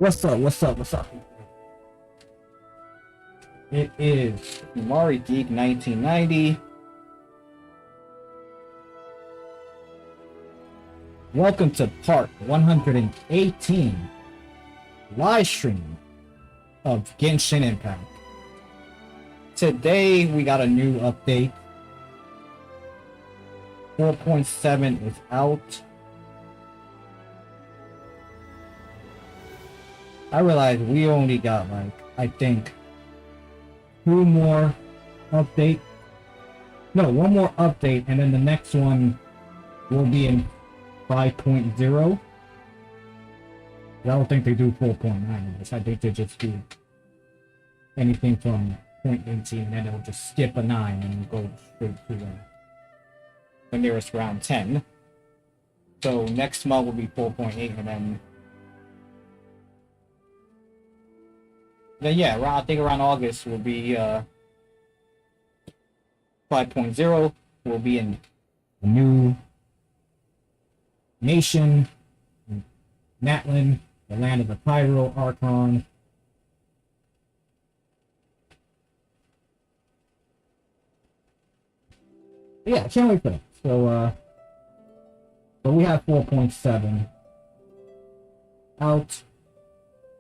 What's up? What's up? What's up? It is Mari Geek 1990. Welcome to part 118 live stream of Genshin Impact. Today we got a new update. 4.7 is out. I realized we only got I think one more update, and then the next one will be in 5.0. I don't think they do 4.9. I think they just do anything from 0.18, and then it'll just skip a 9 and go straight to the nearest round 10. So next month will be 4.8, and then yeah, I think around August will be 5.0. Will be in the new nation, Natlin, the land of the Pyro Archon. Yeah, can't wait for that. So we have 4.7 out,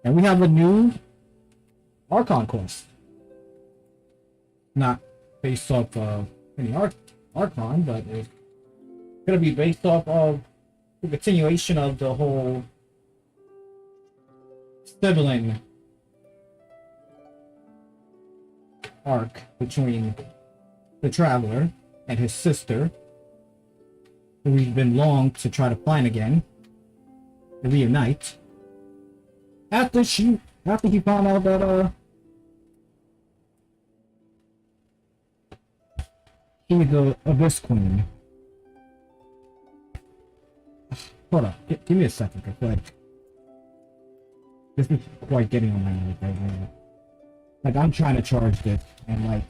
and we have a new Archon quest. Not based off of any Archon, but it's gonna be based off of the continuation of the whole sibling arc between the Traveler and his sister, who we've been long to try to find again, to reunite. After he found out that he was the Abyss Queen. Hold on, give me a second. I feel like this is quite getting on my nerves right now. Like, I'm trying to charge this, and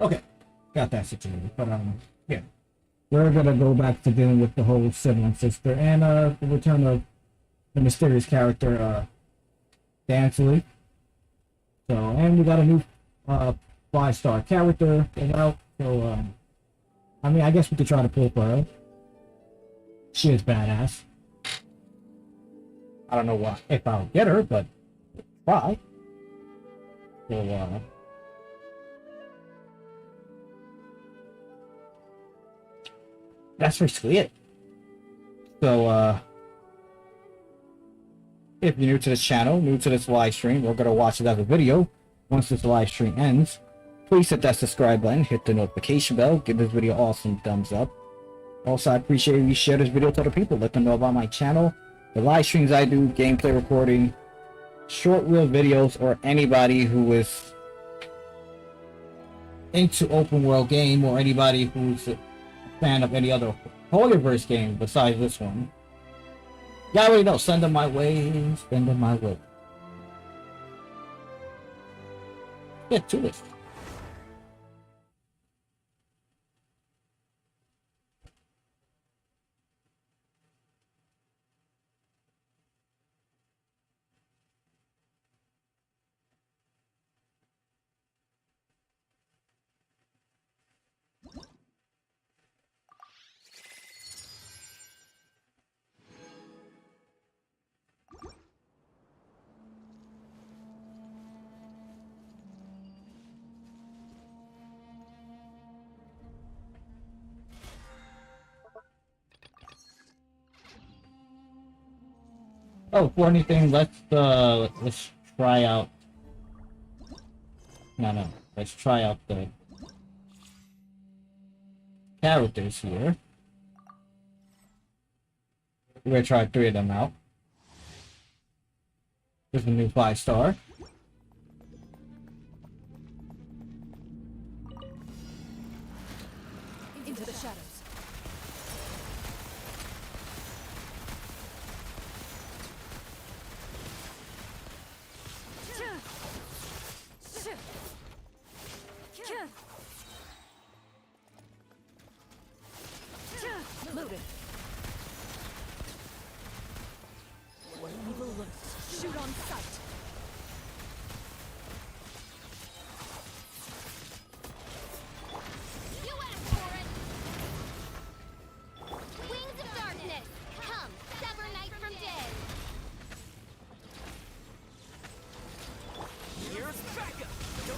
okay, got that situated. But yeah, we're gonna go back to dealing with the whole sibling sister and the return of the mysterious character Dansley. So, and we got a new 5-star character out. So I mean, I guess we could try to pull for her. She is badass. I don't know if I'll get her, but try. So that's basically it. So if you're new to this channel, new to this live stream, we're gonna watch it as a video. Once this live stream ends, please hit that subscribe button, hit the notification bell, give this video awesome thumbs up. Also, I appreciate if you share this video to other people, let them know about my channel, the live streams I do, gameplay recording, short reel videos, or anybody who is into open world game, or anybody who's a fan of any other Holyverse game besides this one. Y'all already know, send them my way, send them my way. Get to it. Oh, before anything, let's try out. No, let's try out the characters here. We're gonna try 3 of them out. There's a new 5-star.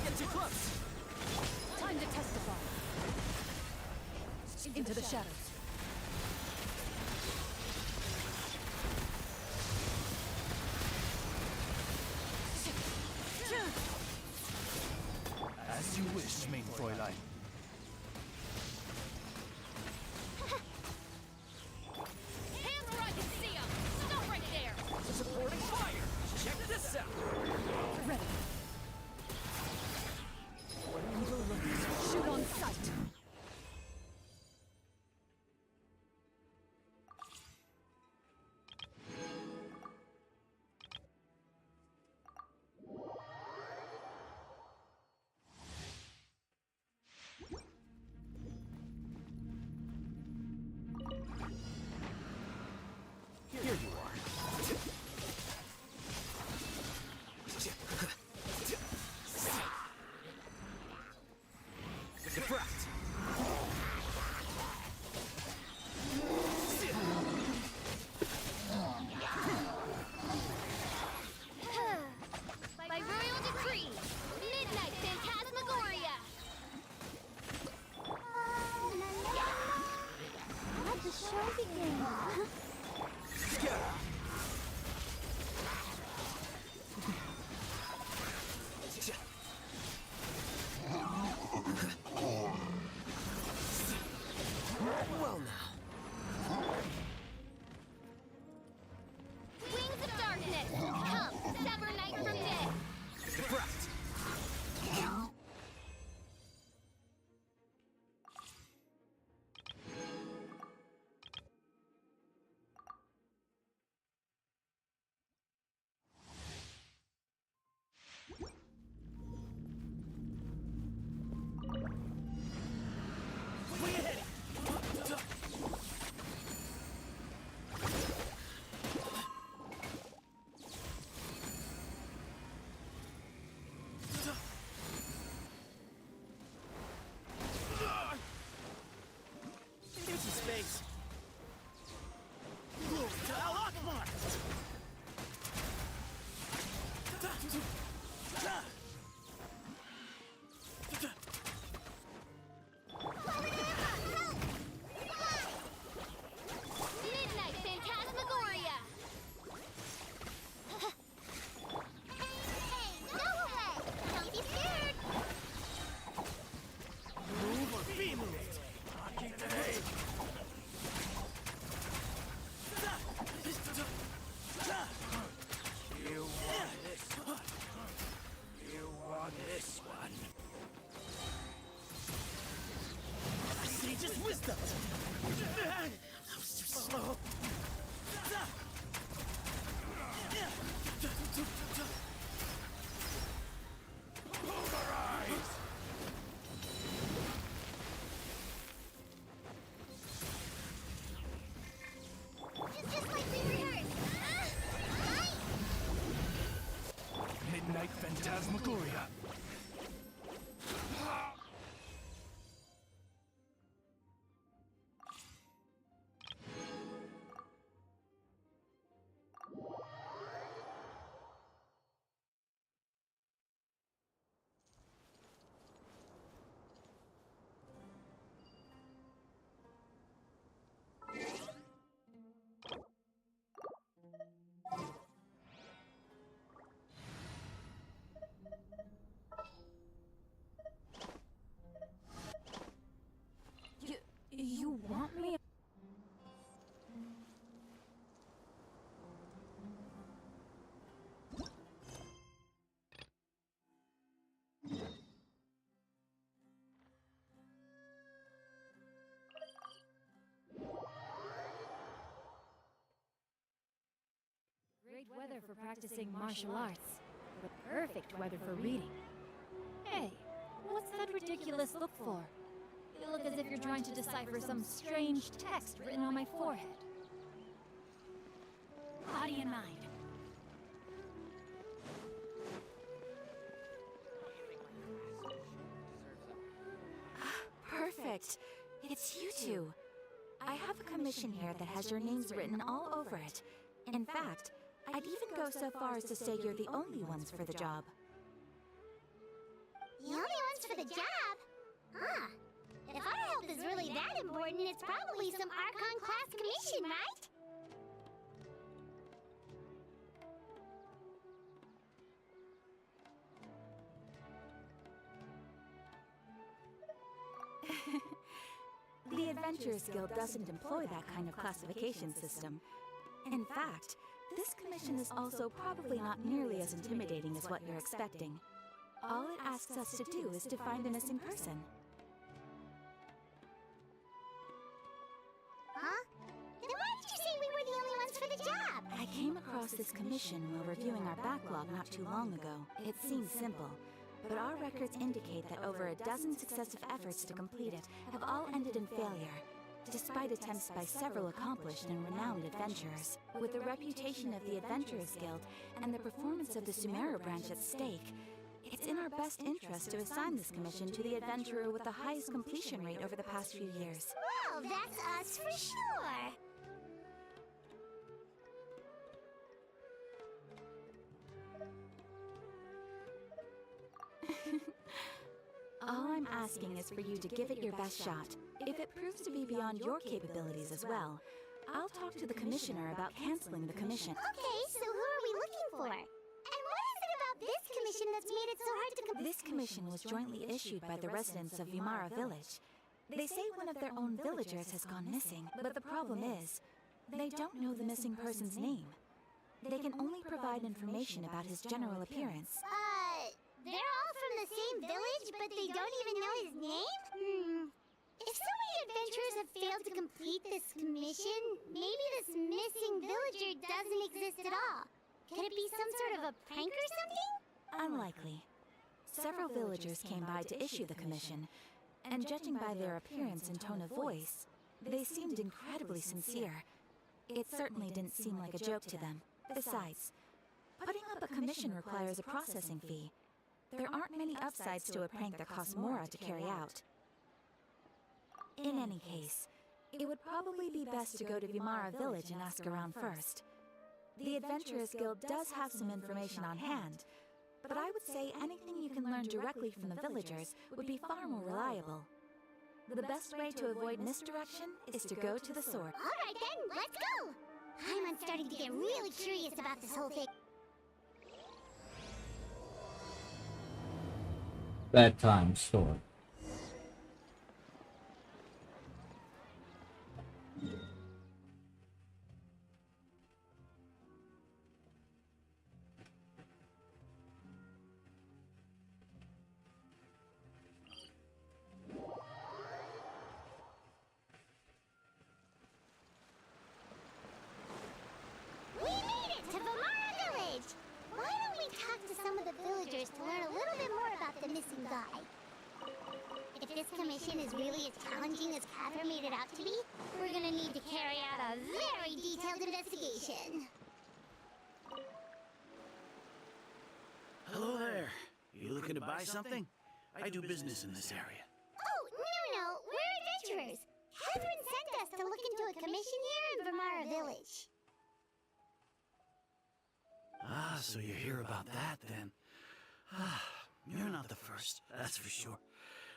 get too close! Time to testify. Into the shadows. As you wish, main Fräulein. Hands where I can see them! Stop right there! Supporting fire! Check this out! Ready. Where evil lurks, shoot on sight. Here you are. Defract! By royal decree, Midnight Phantasmagoria! Let the show begin. Together! Well now. Wings of darkness! Come, sever night from day! Defract! Way ahead! Empty space! Glory to Al Akbar! Midnight Phantasmagoria! Hey, go away! Don't be scared! Move or be moved! You want this one? You want this one? Sage's wisdom! That was too slow! Pulverize! It's just like we rehearsed! Midnight Phantasmagoria! You want me? Great weather for practicing martial arts, but perfect weather for reading. Hey, what's that ridiculous look for? You look as if you're trying to decipher some strange text written on my forehead. Body and mind. Perfect. It's you two. I have a commission here that has your names written all over it. In fact, I'd even go so far as to say you're the only ones for the job. The only ones for the job? Huh. If our help is really that important, it's probably some Archon class commission, right? The Adventurers Guild doesn't employ that kind of classification system. In fact, this commission is also probably not nearly as intimidating as what you're expecting. All it asks us to do is to find the missing person. Huh? Then why did you say we were the only ones for the job? I came across this commission while reviewing our backlog not too long ago. It seems simple, but our records indicate that over a dozen successive efforts to complete it have all ended in failure, despite attempts by several accomplished and renowned adventurers. With the reputation of the Adventurers Guild and the performance of the Sumeru branch at stake, it's in our best interest to assign this commission to the adventurer with the highest completion rate over the past few years. Well, that's us for sure. All I'm asking is for you to give it your best shot. If it proves to be beyond your capabilities as well, I'll talk to the commissioner about canceling the commission. Okay, so who are we looking for? And what is it about this commission that's made it so hard to This commission was jointly issued by the residents of Vimara Village. They say one of their own villagers has gone missing, but the problem is, they don't know the missing person's name. They can only provide information about his general appearance. They're all from the same village, but they don't even know his name? If so many adventurers have failed to complete this commission, maybe this missing villager doesn't exist at all. Could it be some sort of a prank or something? Unlikely. Several villagers came by to issue the commission, and judging by their appearance and tone of voice, they seemed incredibly sincere. It certainly didn't seem like a joke to them. Besides, putting up a commission requires a processing fee. There aren't many upsides to a prank that costs Mora to carry out. In any case, it would probably be best to go to Vimara Village and ask around first. The Adventurers Guild does have some information on hand, but I would say anything you can learn directly from the villagers would be far more reliable. The best way to avoid misdirection is to go to the sword. Alright then, let's go! I'm starting to get really curious about this whole thing. Bedtime story. We made it to Vimara Village! Why don't we talk to some of the villagers to learn a little bit more about the missing guy? If this commission is really as challenging as Cather made it out to be, we're gonna need to carry out a very detailed investigation. Hello there. You looking to buy something? I do business in this area. Oh, no, we're adventurers. Catherine sent us to look into a commission here in Vimara Village. Ah, so you hear about that then? Ah, you're not the first, that's for sure.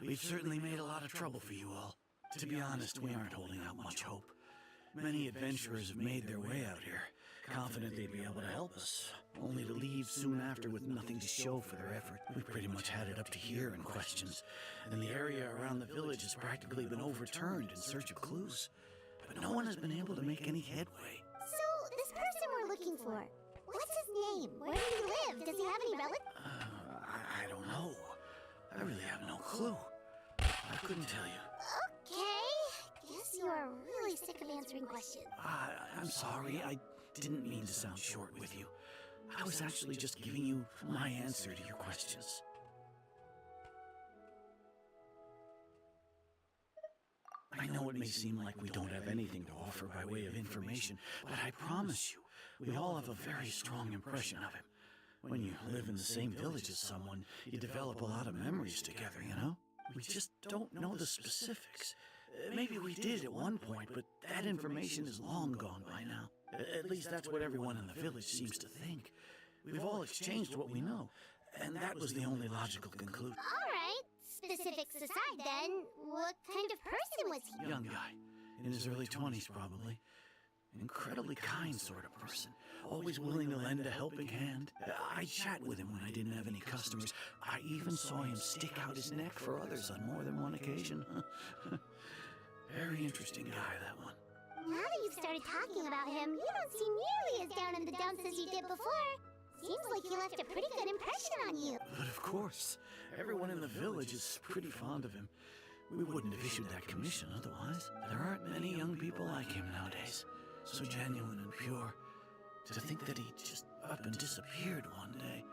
We've certainly made a lot of trouble for you all. To be honest, we aren't holding out much hope. Many adventurers have made their way out here, confident they'd be able to help us, only to leave soon after with nothing to show for their effort. We've pretty much had it up to here in questions, and the area around the village has practically been overturned in search of clues. But no one has been able to make any headway. So, this person we're looking for, what's his name? Where does he live? Does he have any relatives? I don't know. I really have no clue. I couldn't tell you. Okay, guess you are really sick of answering questions. I'm sorry, I didn't mean to sound short with you. I was actually just giving you my answer to your questions. I know it may seem like we don't have anything to offer by way of information, but I promise you, we all have a very strong impression of him. When you live in the same village as someone, you develop a lot of memories together, you know? We just don't know the specifics. Maybe we did at one point, but that information is long gone by now. At least that's what everyone in the village seems to think. We've all exchanged what we know, and that was the only logical conclusion. Alright. specifics aside, then, what kind of person was he? Young guy, in his early 20s probably. An incredibly kind sort of person, always willing to lend a helping hand. I chat with him when I didn't have any customers. I even saw him stick out his neck for others on more than one occasion. Very interesting guy, that one. Now that you've started talking about him, you don't seem nearly as down in the dumps as you did before. Seems like he left a pretty good impression on you. But of course, everyone in the village is pretty fond of him. We wouldn't have issued that commission otherwise. There aren't many young people like him nowadays. So genuine and pure. To think that he just up and disappeared one day.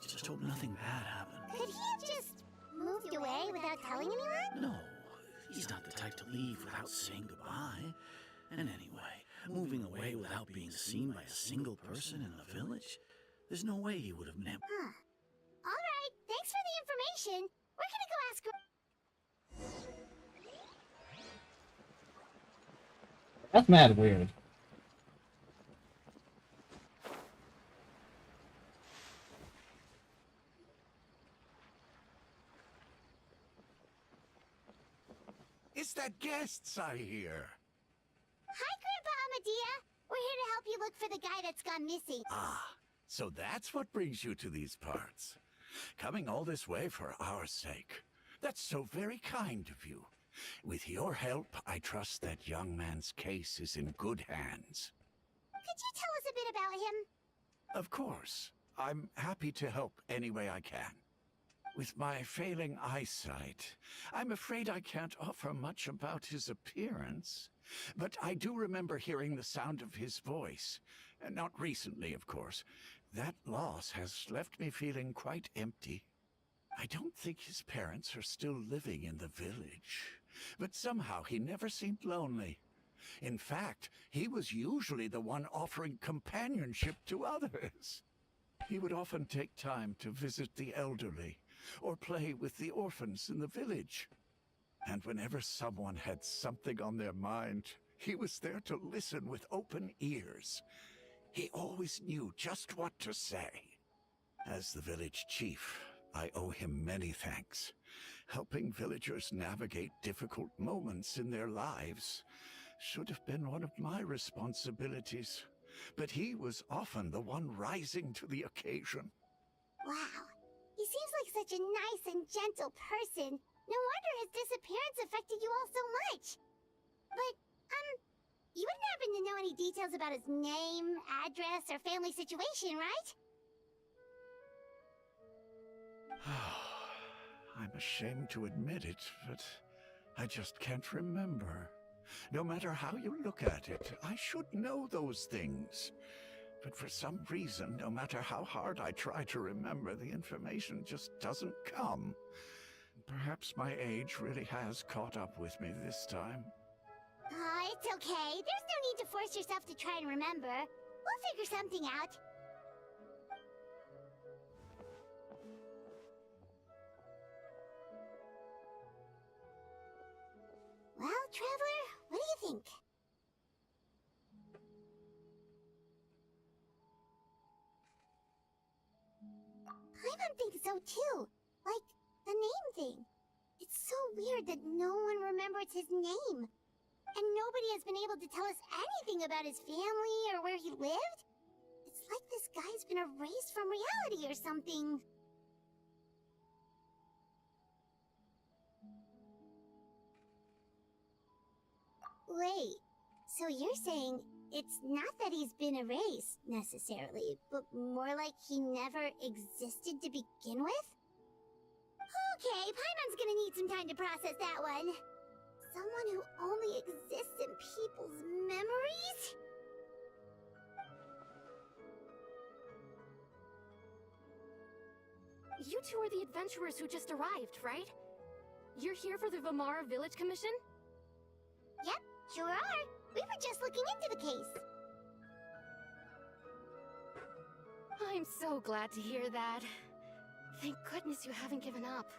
Just hope nothing bad happened. Could he have just moved away without telling anyone? No, he's not the type to leave without saying goodbye. And anyway, moving away without being seen by a single person in the village, there's no way he would have never. Huh. Alright, thanks for the information. We're gonna go ask her. That's mad weird. It's that guests I hear. Hi, Grandpa Amadea. We're here to help you look for the guy that's gone missing. Ah, so that's what brings you to these parts. Coming all this way for our sake. That's so very kind of you. With your help, I trust that young man's case is in good hands. Could you tell us a bit about him? Of course. I'm happy to help any way I can. With my failing eyesight, I'm afraid I can't offer much about his appearance. But I do remember hearing the sound of his voice. Not recently, of course. That loss has left me feeling quite empty. I don't think his parents are still living in the village. But somehow he never seemed lonely. In fact, he was usually the one offering companionship to others. He would often take time to visit the elderly, or play with the orphans in the village. And whenever someone had something on their mind, he was there to listen with open ears. He always knew just what to say. As the village chief, I owe him many thanks. Helping villagers navigate difficult moments in their lives should have been one of my responsibilities. But he was often the one rising to the occasion. Wow. He seems like such a nice and gentle person. No wonder his disappearance affected you all so much. But, you wouldn't happen to know any details about his name, address, or family situation, right? I'm ashamed to admit it, but I just can't remember. No matter how you look at it, I should know those things. But for some reason, no matter how hard I try to remember, the information just doesn't come. Perhaps my age really has caught up with me this time. It's okay. There's no need to force yourself to try and remember. We'll figure something out. Well, Traveler, what do you think? Paimon thinks so too. Like, the name thing. It's so weird that no one remembers his name. And nobody has been able to tell us anything about his family or where he lived. It's like this guy's been erased from reality or something. Wait, so you're saying it's not that he's been erased, necessarily, but more like he never existed to begin with? Okay, Paimon's gonna need some time to process that one. Someone who only exists in people's memories? You two are the adventurers who just arrived, right? You're here for the Vamara Village Commission? Yep, sure are. We were just looking into the case. I'm so glad to hear that. Thank goodness you haven't given up.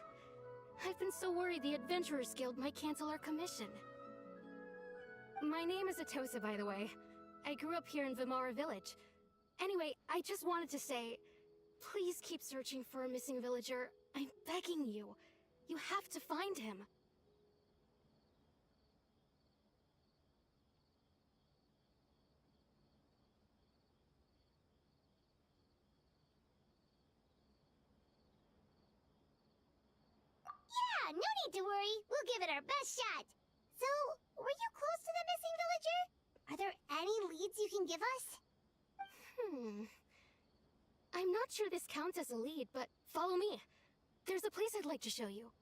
I've been so worried the Adventurers Guild might cancel our commission. My name is Atosa, by the way. I grew up here in Vamara Village. Anyway, I just wanted to say, please keep searching for a missing villager. I'm begging you. You have to find him. Yeah, no need to worry. We'll give it our best shot. So, were you close to the missing villager? Are there any leads you can give us? I'm not sure this counts as a lead, but follow me. There's a place I'd like to show you.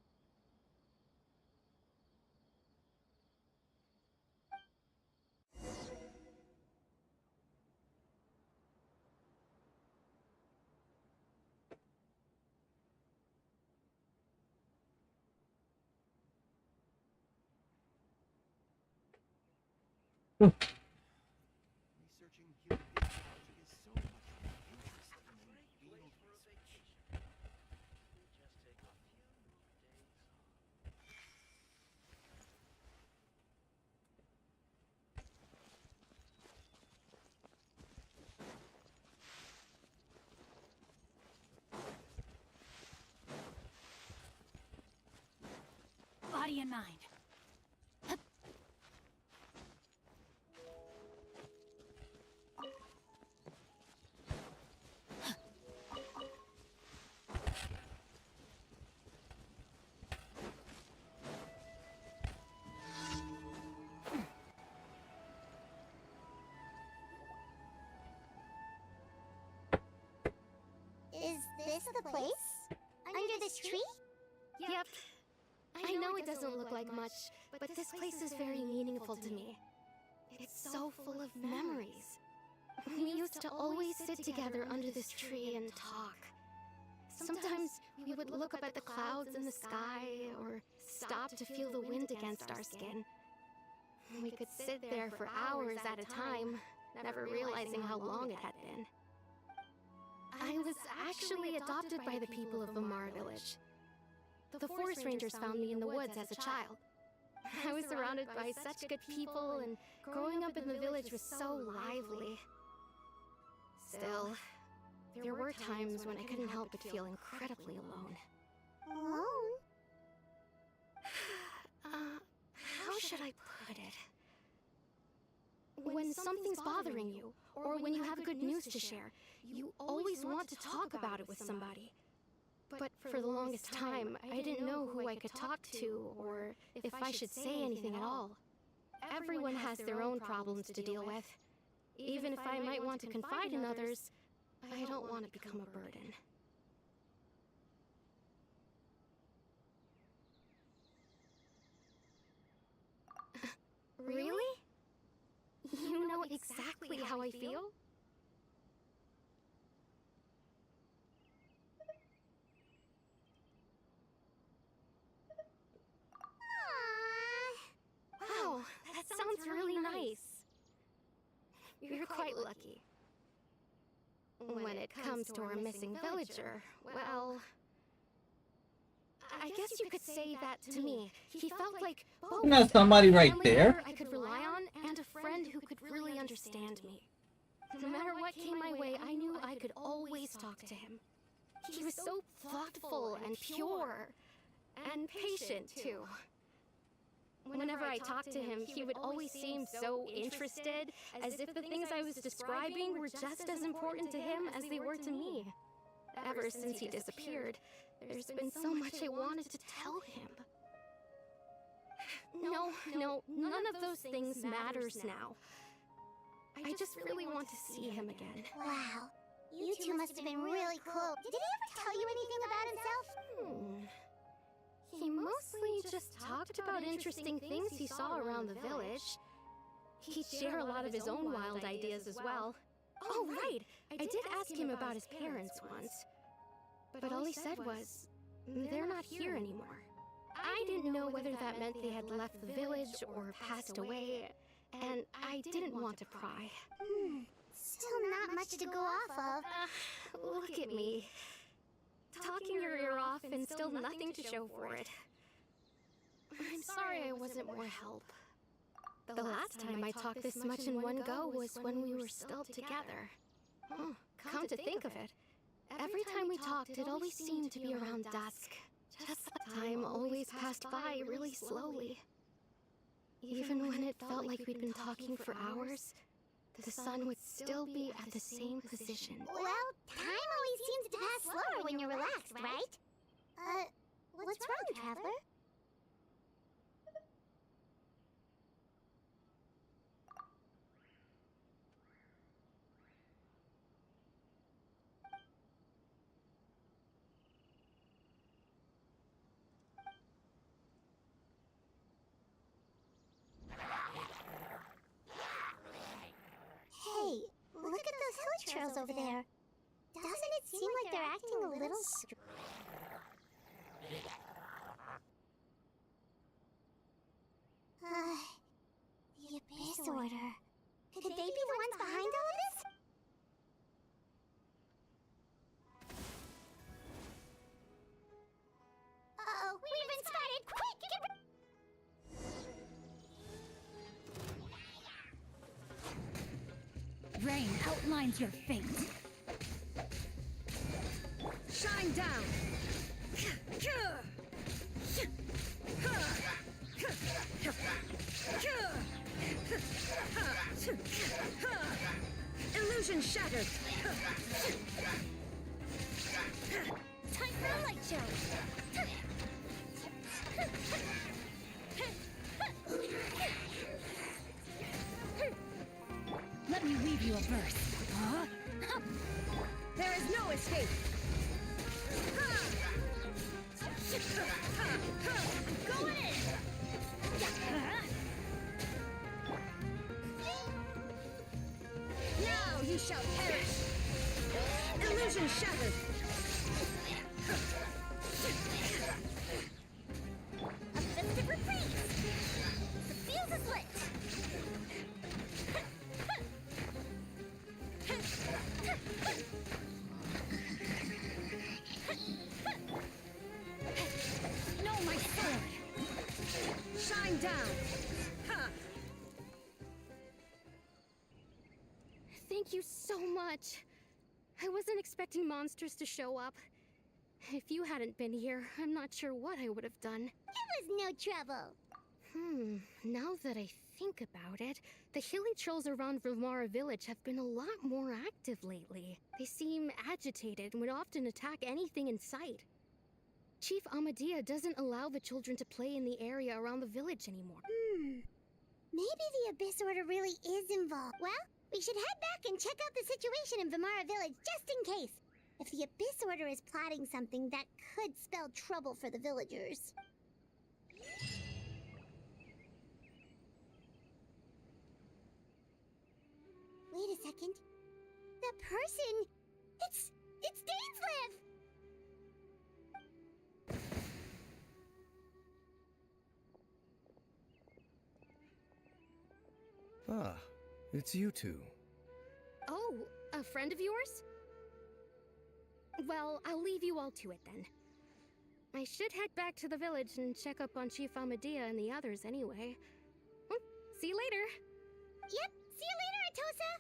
Researching human physiology is so much more interesting than field research. Body and mind. Is this the place? Under this tree? Yep. I know it doesn't look like much, but this place is very meaningful to me. It's so full of memories. We used to always sit together under this tree and talk. Sometimes we would look up at the clouds in the sky, or stop to feel the wind against our skin. We could sit there for hours at a time, never realizing how long it had been. I was actually adopted by the people of Vamara village. The forest rangers found me in the woods as a child. I was surrounded by such good people, and growing up in the village was so lively. Still, there were times when I couldn't help but feel incredibly alone. Alone? How should I put it? When something's bothering you, or when you have good news to share, you always want to talk about it with somebody. But for the longest time, I didn't know who I could talk to, or if I should say anything at all. Everyone has their own problems to deal with. Even if I might want to confide in others, I don't want to become a burden. Really? You know exactly how I feel? Wow, that sounds really nice. You're quite lucky. When it comes to our missing villager, well, I guess you could say that to me. He felt like both You got somebody a right family there. member I could rely on, and a friend who could really understand me. No matter what came my way, I knew I could always talk to him. He was so thoughtful and pure, and patient too. Whenever I talked to him, he would always seem so interested, as if the things I was describing were just as important to him as they were to me. Ever since he disappeared, there's been so much I wanted to tell him. No, none of those things matters now. I just really want to see him again. Wow. You two must have been really close. Did he ever tell you anything about himself? He mostly just talked about interesting things he saw around the village. He'd share a lot of his own wild ideas as well. Oh, right! I did ask him about his parents once. But all he said was, they're not here anymore. I didn't know whether that meant they had left the village or passed away, and I didn't want to pry. Still not much to go off of. Look at me. Talking your ear off and still nothing to show for it. I'm sorry I wasn't more help. The last time I talked this much in one go was when we were still together. Come to think of it, every time we talked, it always seemed to be around dusk, Just that time always passed by really slowly. Even when it felt like we'd been talking for hours, the sun would still be at the same position. Well, time always seems to pass slower when you're relaxed, right? What's wrong, Traveler? Hey, look at those hill trails over there. Doesn't it seem like they're acting a little the Abyss Order. Could they be the ones behind all of this? Uh-oh, we've been spotted! Quick, get... Rain outlines your fate. Shine down! Illusion shattered! Time for a light show. Let me weave you a verse. Huh? There is no escape! Going in! Now you shall perish! Illusion shattered! A festive reprise! The fuse is lit! No, my sword! Shine down! Thank you so much. I wasn't expecting monsters to show up. If you hadn't been here, I'm not sure what I would have done. It was no trouble. Now that I think about it, the hilly trolls around Vilmara village have been a lot more active lately. They seem agitated and would often attack anything in sight. Chief Amadea doesn't allow the children to play in the area around the village anymore. Maybe the Abyss Order really is involved. Well, we should head back and check out the situation in Vilmara village just in case. If the Abyss Order is plotting something, that could spell trouble for the villagers. Wait a second. That person... It's Dainslev! Ah, it's you two. Oh, a friend of yours? Well, I'll leave you all to it then. I should head back to the village and check up on Chief Amadea and the others anyway. See you later. Yep, see you later, Atosa!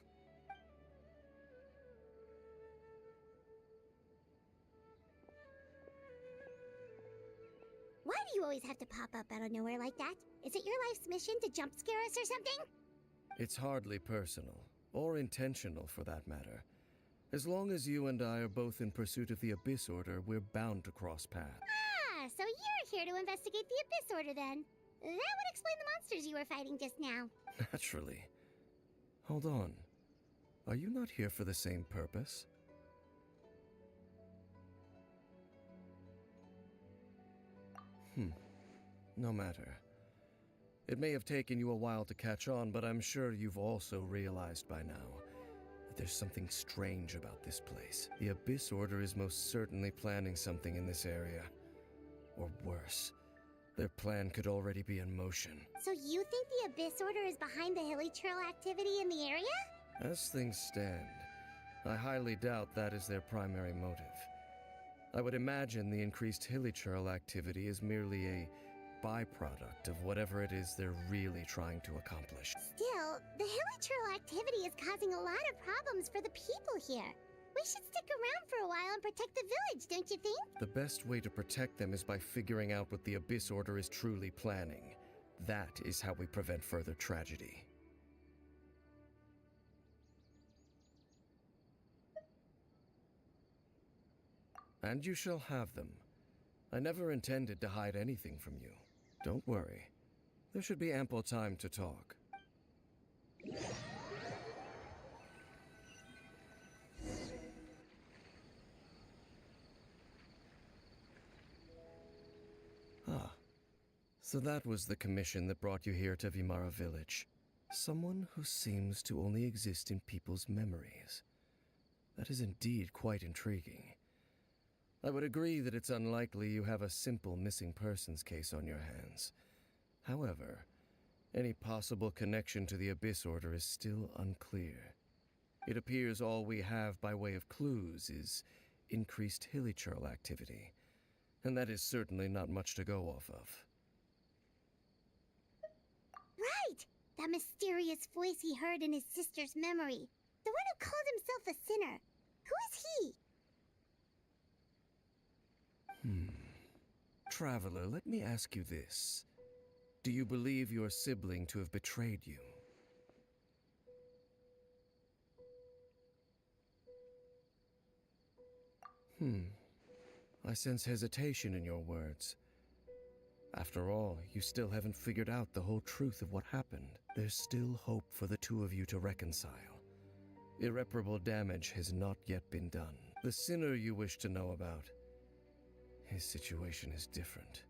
Why do you always have to pop up out of nowhere like that? Is it your life's mission to jump scare us or something? It's hardly personal, or intentional for that matter. As long as you and I are both in pursuit of the Abyss Order, we're bound to cross paths. Ah, so you're here to investigate the Abyss Order then. That would explain the monsters you were fighting just now. Naturally. Hold on. Are you not here for the same purpose? No matter. It may have taken you a while to catch on, but I'm sure you've also realized by now that there's something strange about this place. The Abyss Order is most certainly planning something in this area. Or worse, their plan could already be in motion. So you think the Abyss Order is behind the hilly trail activity in the area? As things stand, I highly doubt that is their primary motive. I would imagine the increased hilly trail activity is merely a byproduct of whatever it is they're really trying to accomplish. Still, the hilly trail activity is causing a lot of problems for the people here. We should stick around for a while and protect the village, don't you think? The best way to protect them is by figuring out what the Abyss Order is truly planning. That is how we prevent further tragedy. And you shall have them. I never intended to hide anything from you. Don't worry. There should be ample time to talk. Ah. So that was the commission that brought you here to Vimara Village. Someone who seems to only exist in people's memories. That is indeed quite intriguing. I would agree that it's unlikely you have a simple missing persons case on your hands. However, any possible connection to the Abyss Order is still unclear. It appears all we have by way of clues is increased hilichurl activity, and that is certainly not much to go off of. Right! That mysterious voice he heard in his sister's memory. The one who called himself a sinner. Who is he? Traveler, let me ask you this. Do you believe your sibling to have betrayed you? I sense hesitation in your words. After all, you still haven't figured out the whole truth of what happened. There's still hope for the two of you to reconcile. Irreparable damage has not yet been done. The sinner you wish to know about, his situation is different.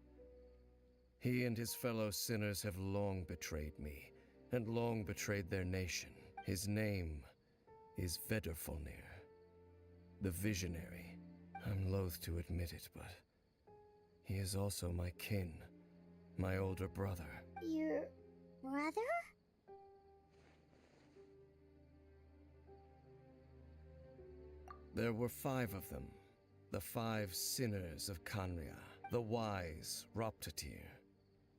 He and his fellow sinners have long betrayed me, and long betrayed their nation. His name is Vedrfolnir, the Visionary. I'm loath to admit it, but he is also my kin, my older brother. Your brother? There were 5 of them, the 5 sinners of Kanria, the wise Roptatir,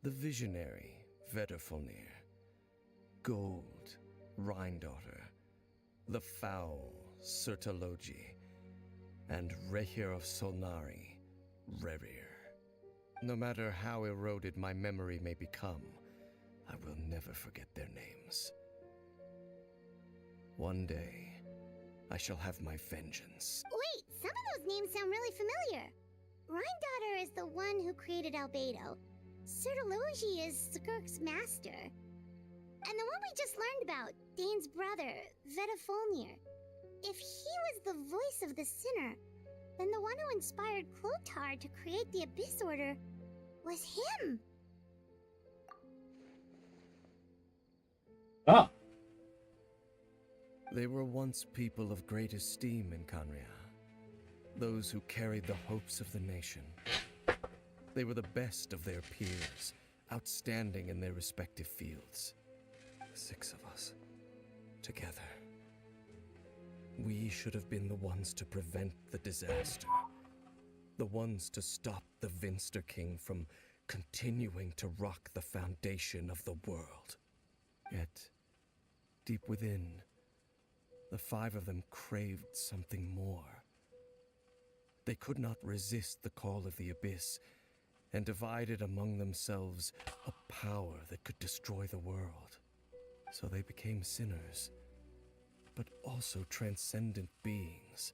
the visionary Vedrfolnir, Gold Rhindaughter, the foul Sertalogi, and Rehir of Solnari, Rerir. No matter how eroded my memory may become, I will never forget their names. One day, I shall have my vengeance. Wait, some of those names sound really familiar. Rhindaughter is the one who created Albedo. Sertalogi is Skirk's master. And the one we just learned about, Dane's brother, Vedrfolnir. If he was the voice of the sinner, then the one who inspired Clotar to create the Abyss Order was him. Ah, They were once people of great esteem in Kanria, those who carried the hopes of the nation. They were the best of their peers, outstanding in their respective fields. 6 of us, together. We should have been the ones to prevent the disaster. The ones to stop the Vinster King from continuing to rock the foundation of the world. Yet, deep within, the 5 of them craved something more. They could not resist the call of the Abyss, and divided among themselves a power that could destroy the world. So they became sinners, but also transcendent beings,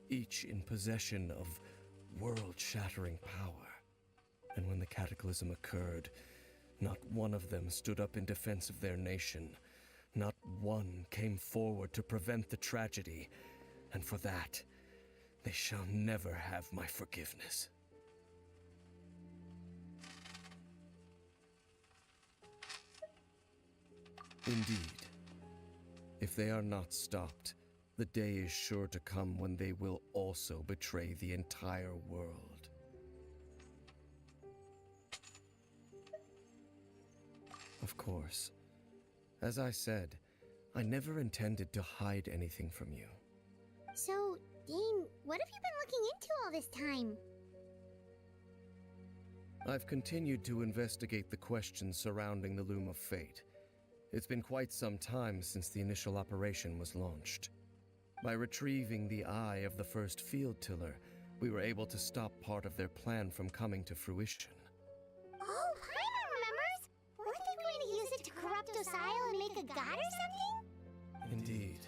each in possession of world-shattering power. And when the cataclysm occurred, not one of them stood up in defense of their nation. Not one came forward to prevent the tragedy, and for that, they shall never have my forgiveness. Indeed, if they are not stopped, the day is sure to come when they will also betray the entire world. Of course, as I said, I never intended to hide anything from you. So, Dane, what have you been looking into all this time? I've continued to investigate the questions surrounding the Loom of Fate. It's been quite some time since the initial operation was launched. By retrieving the eye of the first field tiller, we were able to stop part of their plan from coming to fruition. Oh, Paimon remembers! Weren't they going to use it to corrupt Osile and make a god or something? Indeed.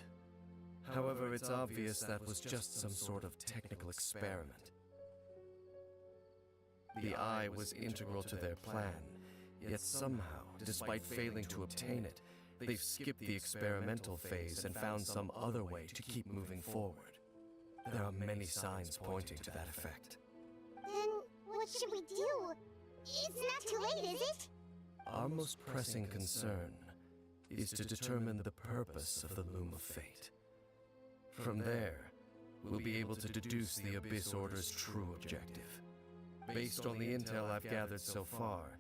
However, it's obvious that was just some sort of technical experiment. The eye was integral to their plan, yet somehow, despite failing to obtain it, they've skipped the experimental phase and found some other way to keep moving forward. There are many signs pointing to that effect. Then what should we do? It's not too late, is it? Our most pressing concern is to determine the purpose of the Loom of Fate. From there, we'll be able to deduce the Abyss Order's true objective. Based on the intel I've gathered so far,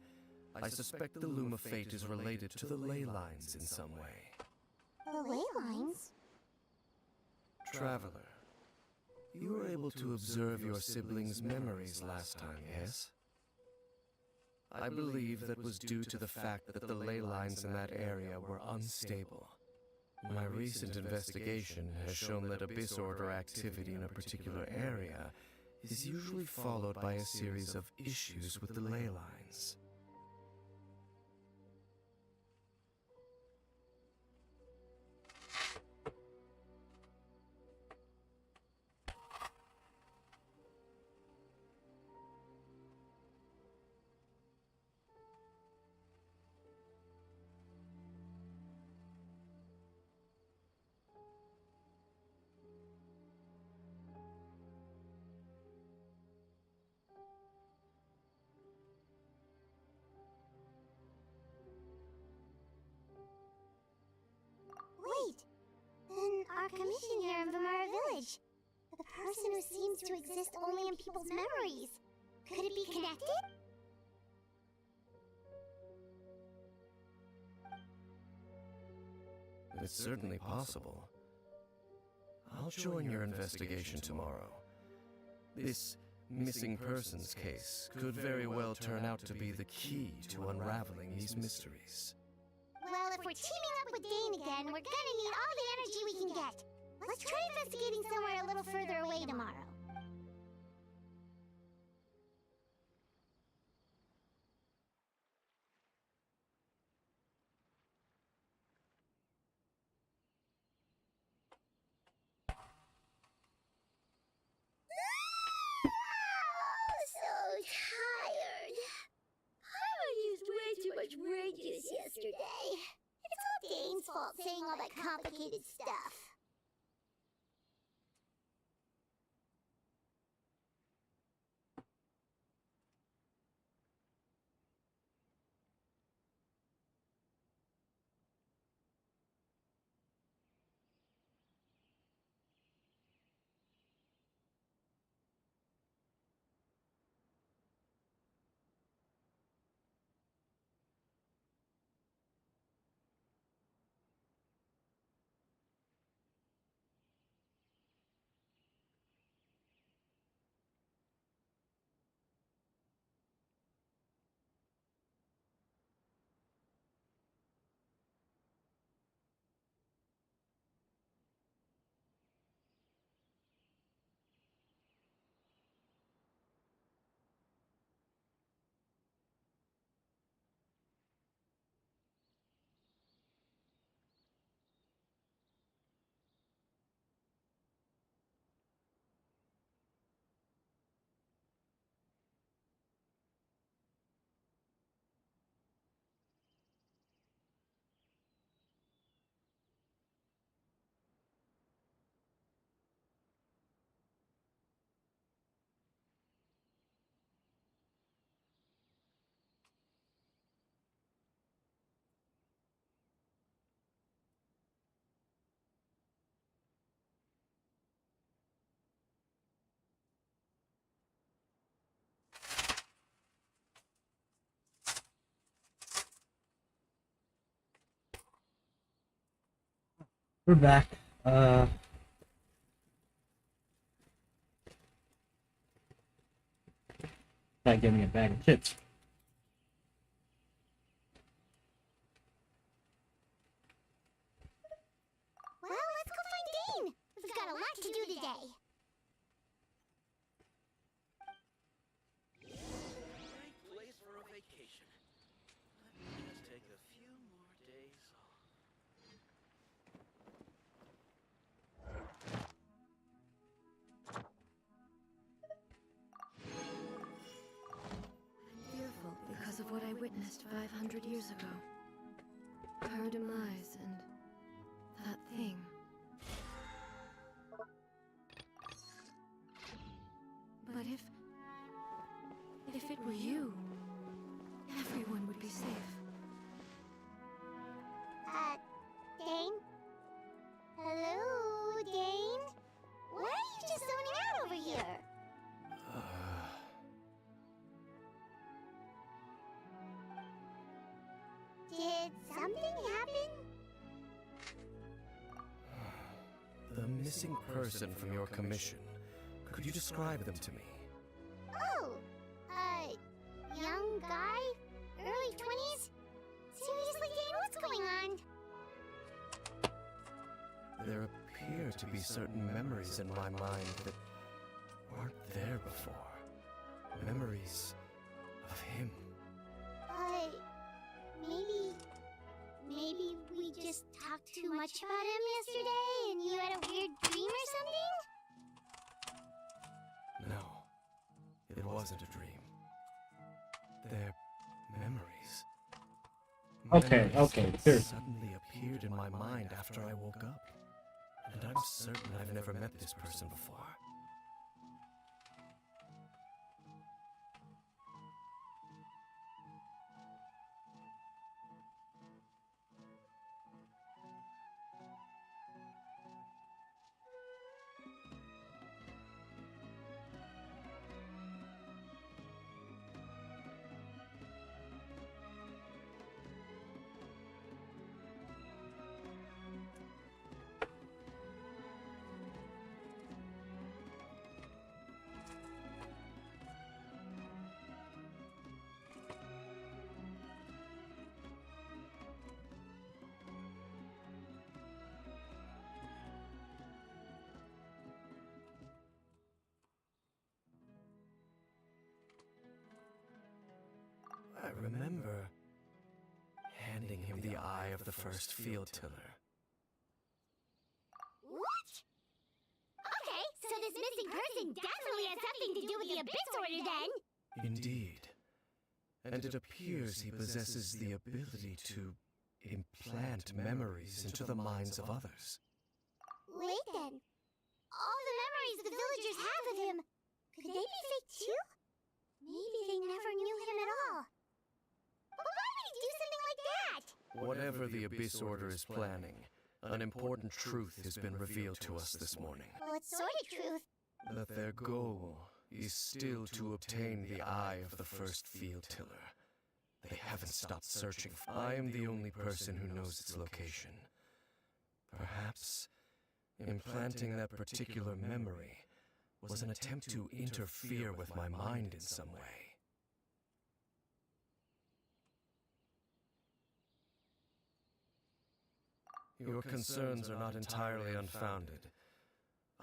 I suspect the Loom of Fate is related to the ley lines in some way. The ley lines? Traveler, you were able to observe your siblings' memories last time, yes? I believe that was due to the fact that the ley lines in that area were unstable. My recent investigation has shown that Abyss Order activity in a particular area is usually followed by a series of issues with the ley lines. Wait! Then our commission here in Vimara Village. The person who seems to exist only in people's memories. Could it be connected? It's certainly possible. I'll join your investigation tomorrow. This missing persons case could very well turn out to be the key to unraveling these mysteries. Well, if we're teaming up with Dane again, we're gonna need all the energy we can get. Let's try investigating somewhere a little further away tomorrow. So tired. I used way too much brain juice yesterday. It's all Dane's fault saying all that complicated stuff. We're back. Try to give me a bag of chips. Well, let's go find Dane. We've got witnessed 500 years ago. Her demise and that thing. But if it were you, everyone would be safe. Dane? Hello, Dane? Why are you just zoning out over here? Did something happen? The missing person from your commission. Could you describe them to me? Oh, young guy? Early 20s? Seriously, Dane, what's going on? There appear to be certain memories in my mind that weren't there before. Memories of him. Maybe we just talked too much about him yesterday and you had a weird dream or something? No, it wasn't a dream. They're memories. Okay, Memories okay, that here. suddenly appeared in my mind after I woke up. And I'm certain I've never met this person before. I remember handing him the eye of the first field tiller. What? Okay, so this missing person definitely has something to do with the Abyss Order then! Indeed. And it appears he possesses the ability to implant memories into the minds of others. Wait then. All the memories the villagers have of him, could they be fake too? Maybe they never knew him at all. But why would he do something like that? Whatever the Abyss Order is planning, an important truth has been revealed to us this morning. What sort of truth? That their goal is still to obtain the eye of the first field tiller. They haven't stopped searching. I am the only person who knows its location. Perhaps implanting that particular memory was an attempt to interfere with my mind in some way. Your concerns are not entirely unfounded.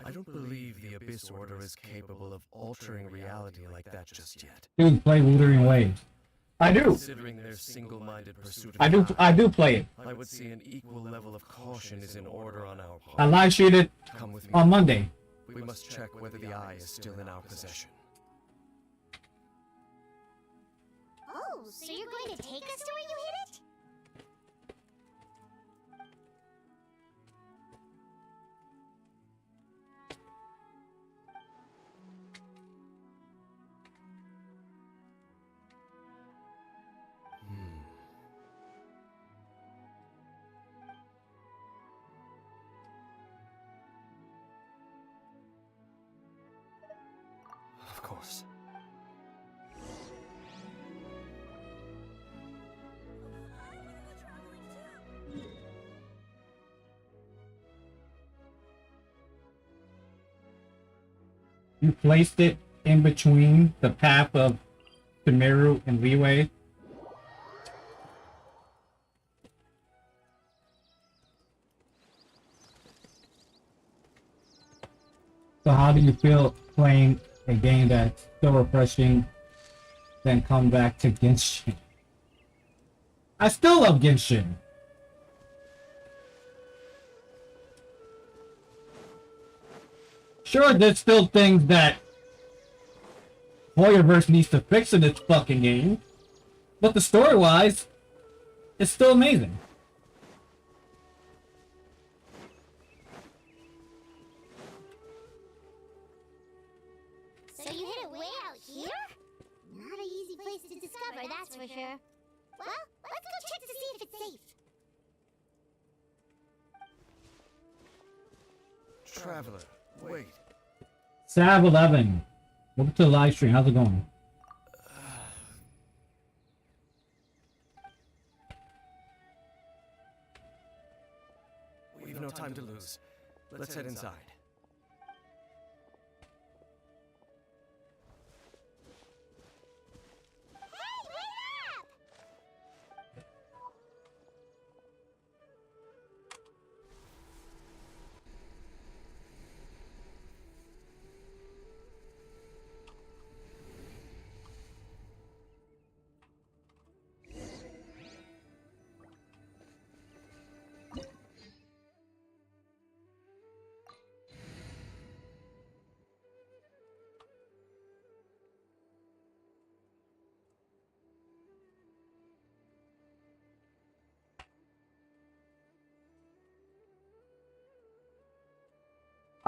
I don't believe the Abyss Order is capable of altering reality like that just yet. Dude, play Wuthering Waves. I do. Considering their single-minded pursuit of I do play it. I would see an equal level of caution is in order on our part. I live streamed it Come with me. on Monday. We must check whether the eye is still in our possession. Oh, so you're going to take us to where you hid it? Of course. You placed it in between the path of Tamiru and Leeway. So how do you feel playing a game that's so refreshing, then come back to Genshin? I still love Genshin. Sure, there's still things that Hoyoverse needs to fix in this fucking game. but the story-wise, it's still amazing. So you hid it way out here? Not an easy place to discover, that's for sure. Well, let's go check to see if it's safe. Traveler, wait. Sav11. Welcome to the live stream. How's it going? We've no time to lose. Let's head inside. Hey, wait up!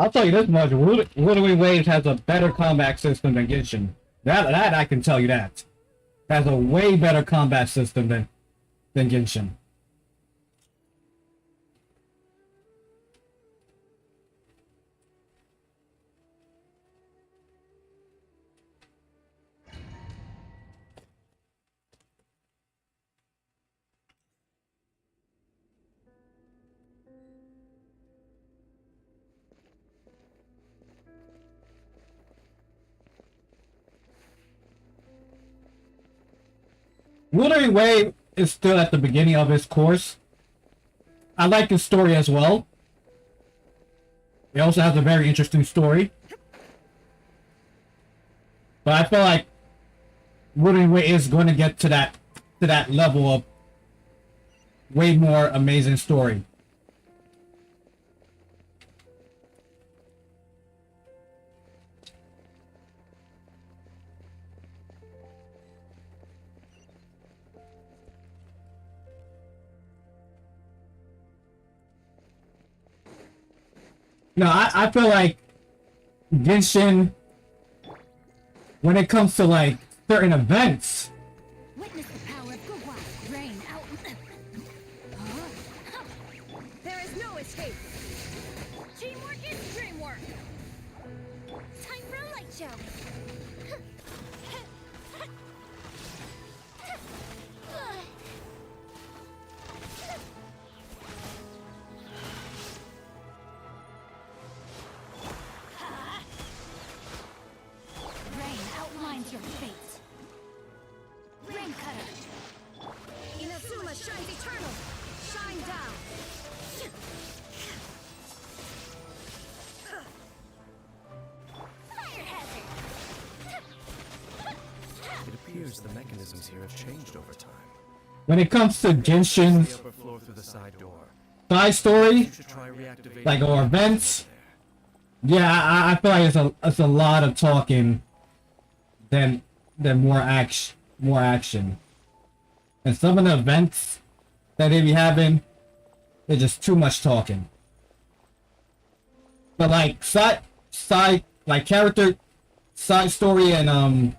I'll tell you this much: Wuthering Waves has a better combat system than Genshin. That I can tell you that. Has a way better combat system than Genshin. Wuthering Wave is still at the beginning of its course. I like the story as well. It also has a very interesting story. But I feel like Wuthering Wave is going to get to that level of way more amazing story. No, I feel like Genshin, when it comes to like certain events, Witness the power of Gugwa. Rain out. There is no escape. Teamwork is dreamwork. Time for a light show. Rain outlines your fate. Rain cutter. Inazuma shines eternal. Shine down. Fire hazard. It appears the mechanisms here have changed over time. when it comes to The Genshin's upper floor through the side door. side story, You should try reactivating like or the events, there. yeah, I feel like it's a lot of talking than more action. And some of the events that they be having, they're just too much talking. But like side like character side story and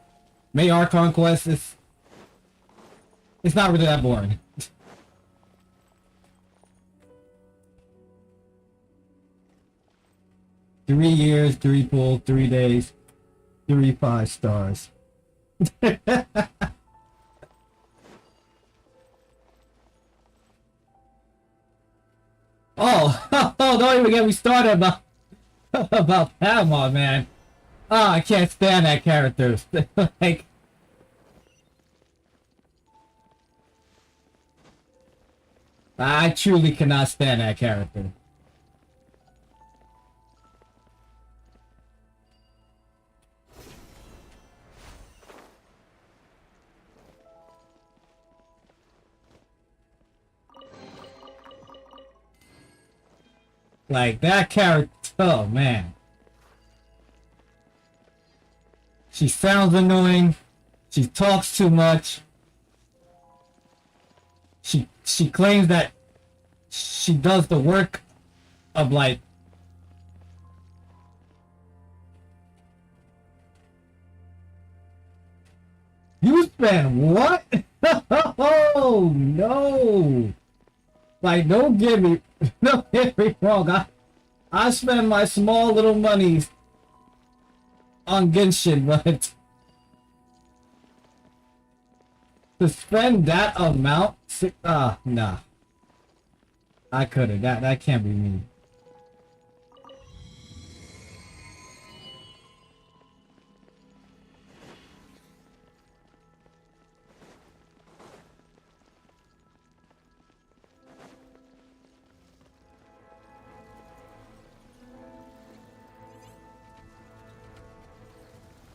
Mayar Conquest it's not really that boring. 3 years, 3 pull, 3 days, 3 5 stars. Oh, don't even get me started about Paimon, man. Oh, I can't stand that character. Like, I truly cannot stand that character. Like, that character, oh man. She sounds annoying. She talks too much. she claims that she does the work of like you spend what? Oh no! Like don't get me wrong. I spend my small little monies on Genshin, but to spend that amount, nah. I couldn't. That can't be me.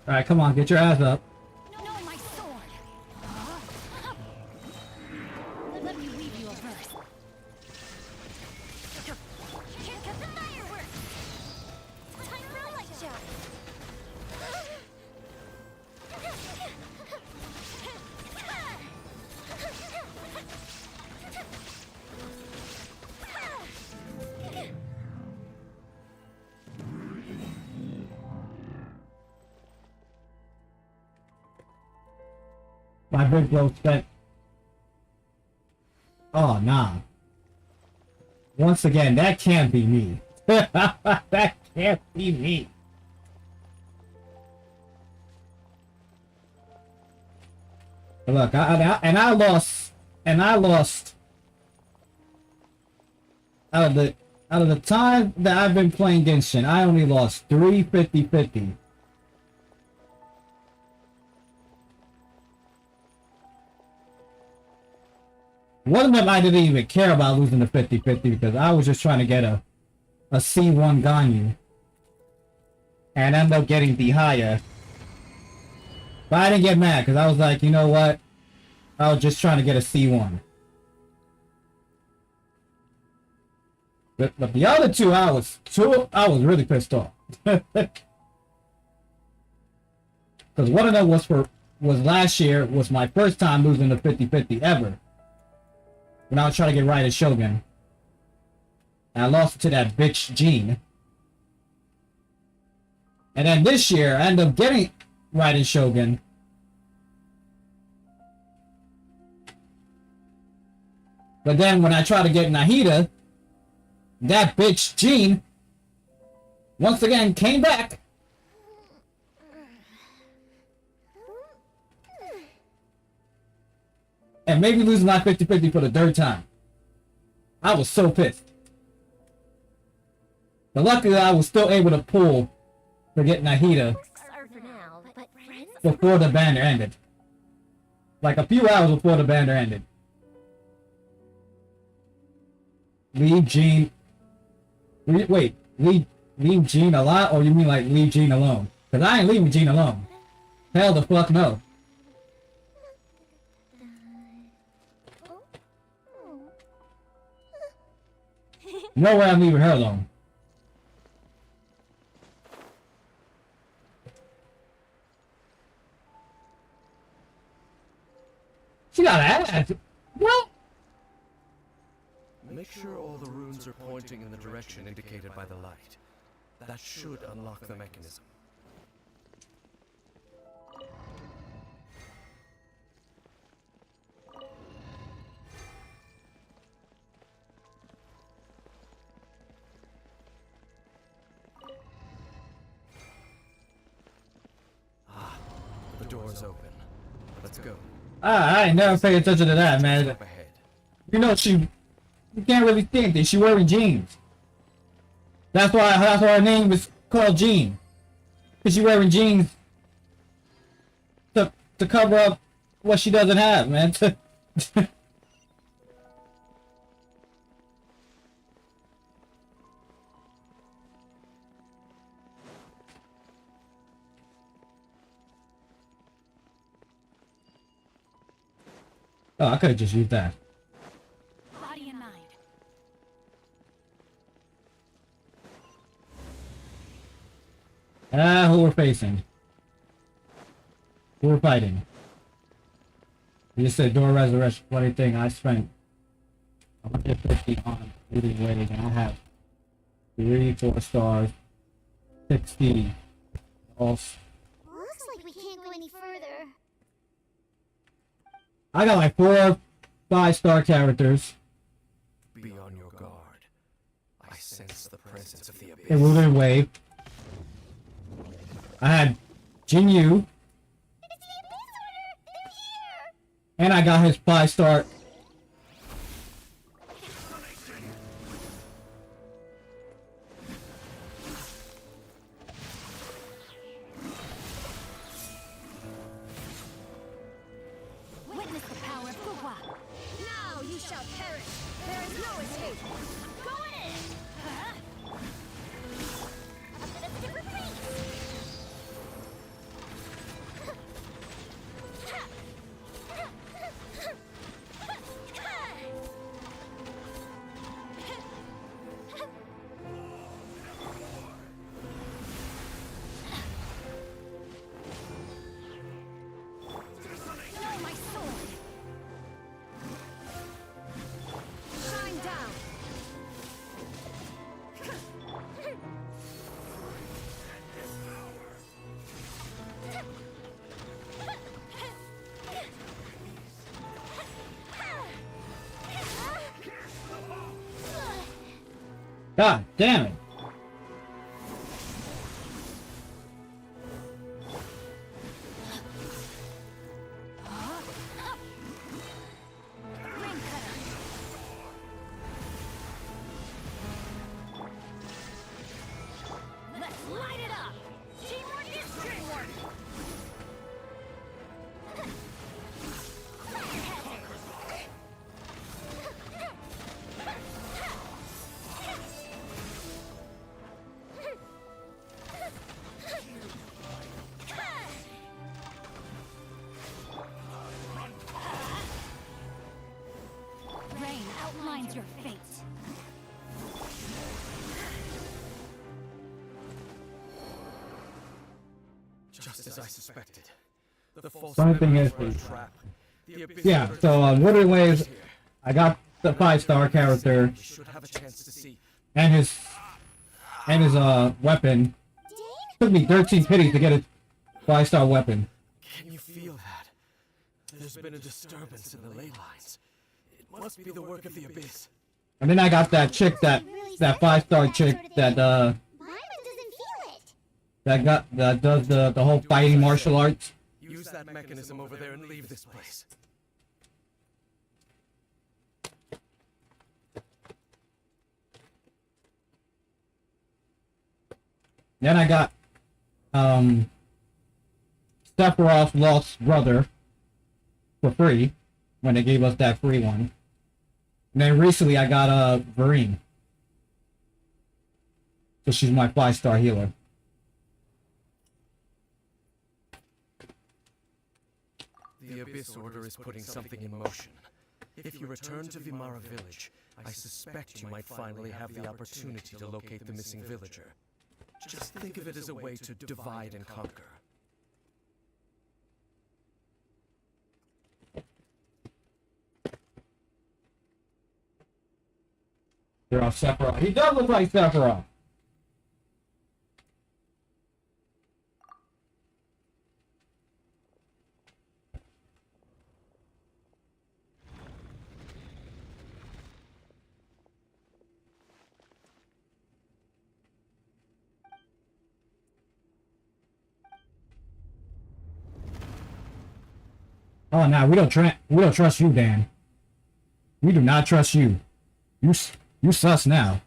All right, come on, get your ass up. No, my sword! Let me weave you a verse. Here comes the fireworks! Time for a light show! My big bro spent. Oh nah. Once again, that can't be me. That can't be me. Look, I lost out of the time that I've been playing Genshin, I only lost 350. One of them I didn't even care about losing the 50-50 because I was just trying to get a C1 Ganyu. And ended up getting the higher. But I didn't get mad because I was like, you know what? I was just trying to get a C1. But the other two, I was really pissed off. Because one of them was last year, was my first time losing the 50-50 ever. When I was trying to get right at Shogun. And I lost it to that bitch Jean. And then this year, I ended up getting right in Shogun. But then when I tried to get Nahida, that bitch Jean once again came back. And made me lose my 50-50 for the third time. I was so pissed. But luckily I was still able to pull to get Nahida before the banner ended. Like a few hours before the banner ended. Leave Jean... Wait, leave Jean a lot, or you mean like leave Jean alone? Because I ain't leaving Jean alone. Hell the fuck no. No way I'm leaving her alone. She got ass. What? Make sure all the runes are pointing in the direction indicated by the light. That should unlock the mechanism. Ah, the door's open. Let's go. I ain't never paid attention to that, man. Up ahead. You know, you can't really think that she wearing jeans. That's why her name is called Jean. Cause she wearing jeans to cover up what she doesn't have, man. Oh, I could have just used that. Body and mind. Who we're facing? Who we're fighting? You just said door resurrection. Funny thing, I spent 150 on leading wage, and I have 3 4-stars, 60. Also, Looks like we can't go any further. I got like 4 5-star characters. Be on your guard. I sense the presence of the abyss. A ruler wave. I had Jinyu. And I got his 5-star. Witness the power of Fuhua. Now you shall perish. There is no escape. Go in! A bit of different Know my sword. Shine down. God damn it. Let's light it up. Teamwork is dreamwork. Rain outlines your fate. Just as I suspected. The false Funny thing memories is- were a trap. The abyss Yeah, order so Wuthering Waves, I got the 5-star character You should have a chance to see. and his weapon. Took me 13 pities to get a 5-star weapon. Can you feel that? There's been a disturbance in the ley lines. It must be the work of the abyss. And then I got that chick, that 5-star chick that Myra doesn't feel it. that does the whole fighting martial arts. Use that mechanism over there and leave this place. Then I got Sephiroth's lost brother for free when they gave us that free one. And then recently I got Vereen. So she's my 5-star healer. The Abyss Order is putting something in motion. If you return to Vimara Village, I suspect you might finally have the opportunity to locate the missing villager. Just think of it as a way to divide and conquer. They're all Sephiroth. He does look like Sephiroth. Oh, no, we don't trust you, Dan. We do not trust you. You sus now.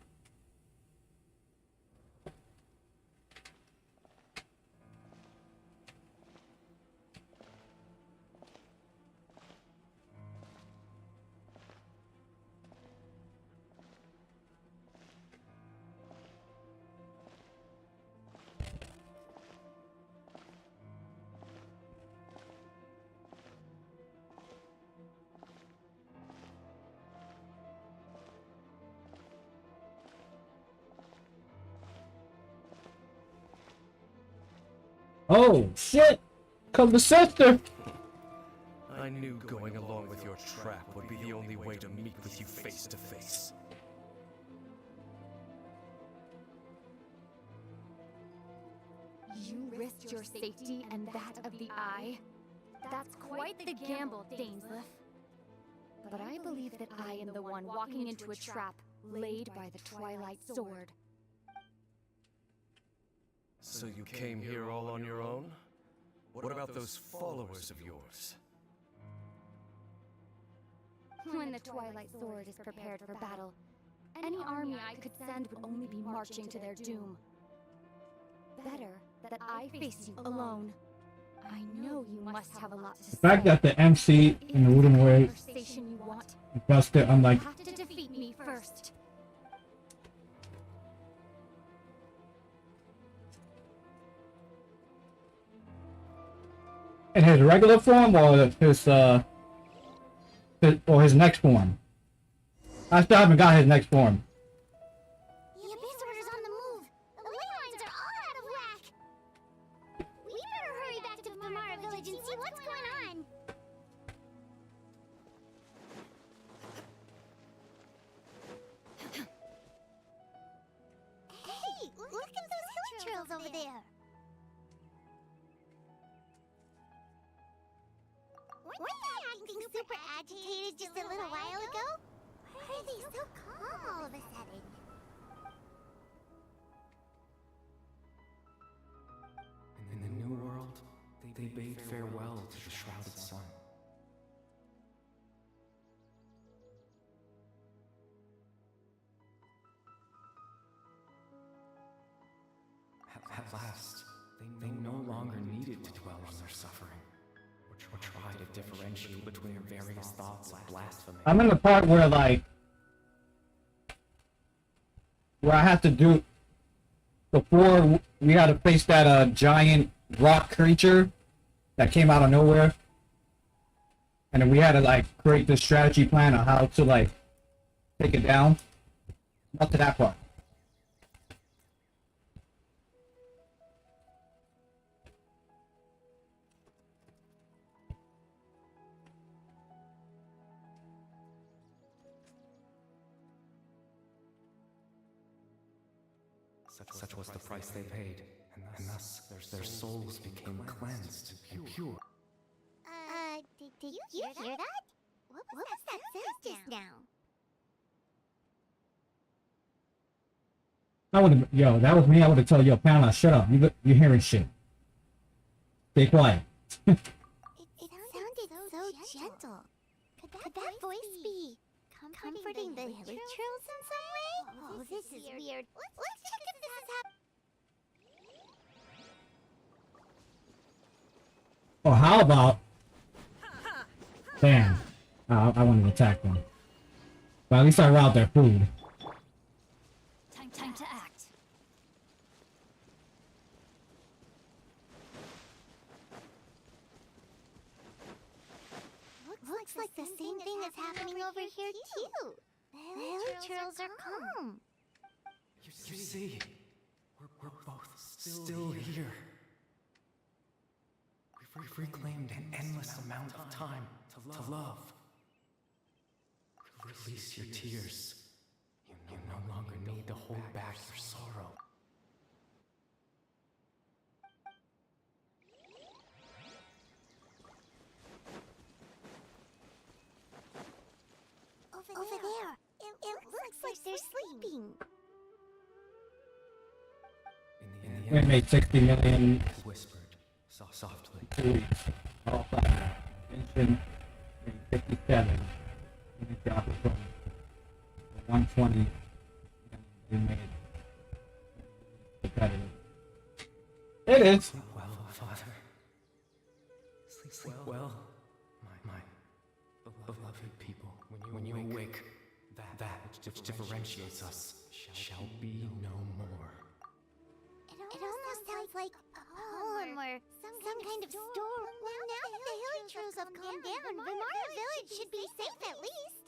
Oh, shit! Come the sister! I knew going along with with your trap would be the only way to meet with you face to face. You risked your safety and that of the Eye? That's quite the gamble, Dainsleif. But I believe that I am the one walking into a trap laid by the Twilight Sword. So you came here all on your own? What about those followers of yours? When the Twilight Sword is prepared for battle, any army I could send would only be marching to their doom. Better that I face you alone. I know you must have a lot to say. The fact that the MC in the wooden way Conversation you want, busted, I'm like, you have to defeat me first. in his regular form or his next form. I still haven't got his next form. The Abyss Order's on the move. The ley lines are all out of whack. We better hurry back to Vamara Village and see what's going on. Hey, look at those hill trails over there. Weren't they acting super agitated just a little while ago? Why are they so calm all of a sudden? In the New World, they bade farewell to the shrouded sun. At last, they no longer needed to dwell on their suffering, or try to differentiate between their various thoughts of blasphemy. I'm in the part where I have to do before we had to face that giant rock creature that came out of nowhere, and then we had to create this strategy plan on how to take it down. Up to that part. Such was the price they paid, and thus their souls became cleansed and pure. Did you hear that? What was that sound just now? I would have, yo, that was me. I would have told yo, Pamela, shut up. You're hearing shit. Stay quiet. It sounded so gentle. Could that voice be comforting the hilly trails in some way? Oh, this is weird. Let's check if this is happening. Or how about... Damn. I want to attack them. But at least I robbed their food. Time to act. Looks like the same thing is happening over here too. The hilly trails are calm. You see, we're both still here. We've reclaimed an endless amount of time to love. Release your tears. You no longer need to hold back your sorrow. Over there. It looks like they're sleeping. In the We end, made 60 million whispered softly. 2 weeks. All 5. Genshin made 57. And it dropped from 120. And we made it competitive. It is. Sleep well, Father. Sleep well, my beloved people. When you awake, that which differentiates us shall be no more. It almost sounds like a poem or some kind of storm. Well, now that the hilly trails have calmed down, Vamara Village should be safe at least.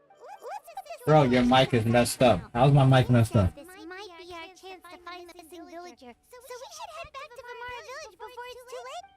Let's put this Bro, your mic is messed up. How's my mic messed up? This might be our chance to find the missing villager. So we should head back to Vamara Village before it's too late.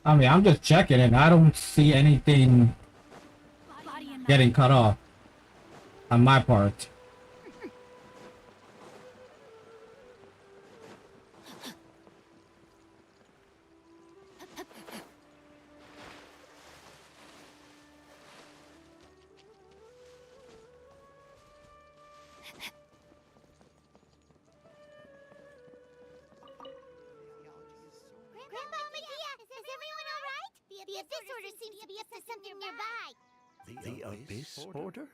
I mean, I'm just checking and I don't see anything getting cut off on my part. Grandpa Medea, is everyone all right? The Abyss Order seems to be up to something nearby. The Abyss Order?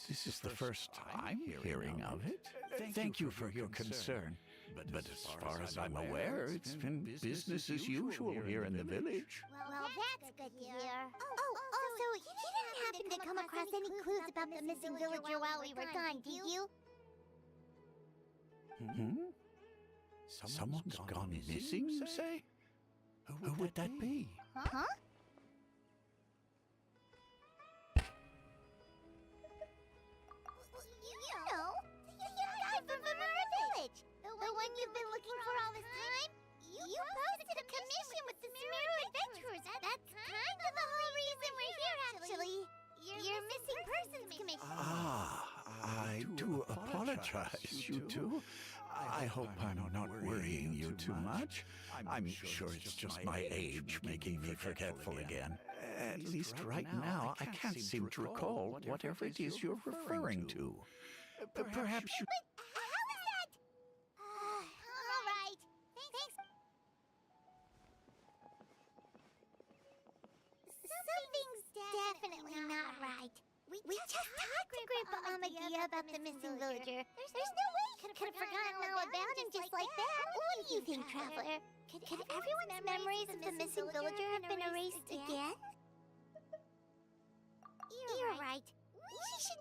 This is the first I'm hearing of it. Thank you for your concern. But as far as I'm aware, it's been business as usual here in the village. Well, that's good to hear. Oh, also, you didn't happen to come across any clues about the missing villager while we were gone, did you? Hmm? Someone's gone missing, you say? Who would that be? Huh? You know, the young guy from Vamara Village. The one you've been looking for all this time? You posted a commission with the Smearu Adventurers. That's kind of the whole reason we're here, actually. Your missing persons commission. I do apologize, you two. I hope I'm not worrying you too much. I'm sure it's just my age making me forgetful again. At least right now, I can't seem to recall whatever it is you're referring to. Perhaps you... How is that? All right. Thanks. Something's definitely not right. We just talked to Grandpa Amagia about the missing villager. There's no way he could have forgotten all about him just like that. What do you think, Traveler? Could everyone's memories of the missing villager have been erased again? You're right. We should...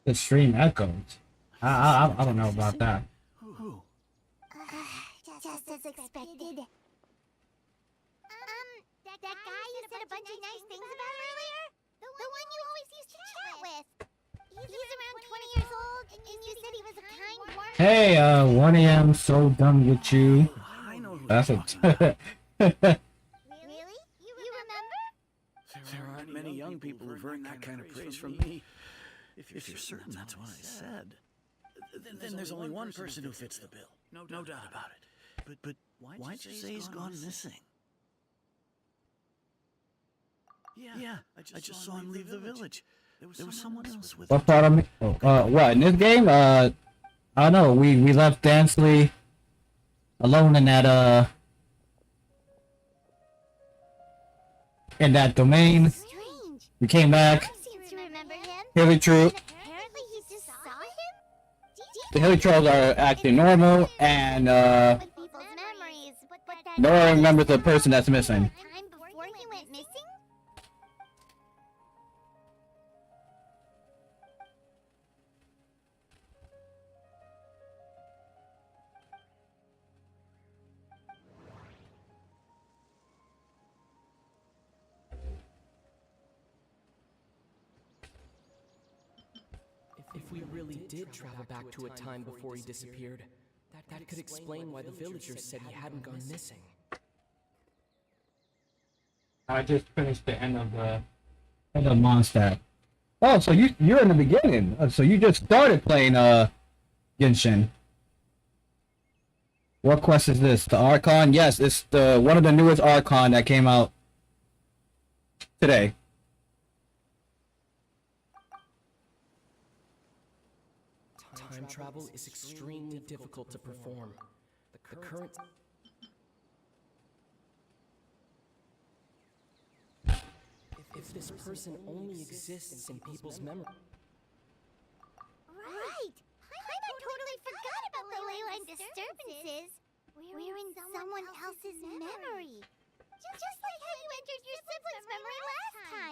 The stream echoes. I don't know about that. Who? Just as expected. That guy you said a bunch of nice things about earlier? The one you always used to chat with. He's around 20 years old, and you said he was a kind, warm... Hey, 1 a.m. So done with you. I know who That's you're a... talking about. Really? You remember? There aren't many young people who've earned that kind of praise from me. If you're certain that's what I said, then there's only one person who fits the bill. No doubt about it. But why'd you say he's gone missing? Yeah, I just saw him leave the village. There was someone else with him. What part of me? What, in this game? I don't know. We left Dansley alone in that domain. Strange. We came back. I seem to remember him. Hilly Troop. Apparently he just saw him? The Hilly Trolls are acting normal, and With people's memories, but that... no one remembers the person that's missing. Time before he went missing? If we really did travel back to a time before he disappeared, that could explain why the villagers said he hadn't gone missing. I just finished the end of Mondstadt. Oh, so you're in the beginning. So you just started playing Genshin. What quest is this? The Archon? Yes, it's the one of the newest Archon that came out today. Time travel is extremely difficult to perform. The current... If this person only exists in people's memory... Right! I totally forgot about the ley line disturbances. We're in someone else's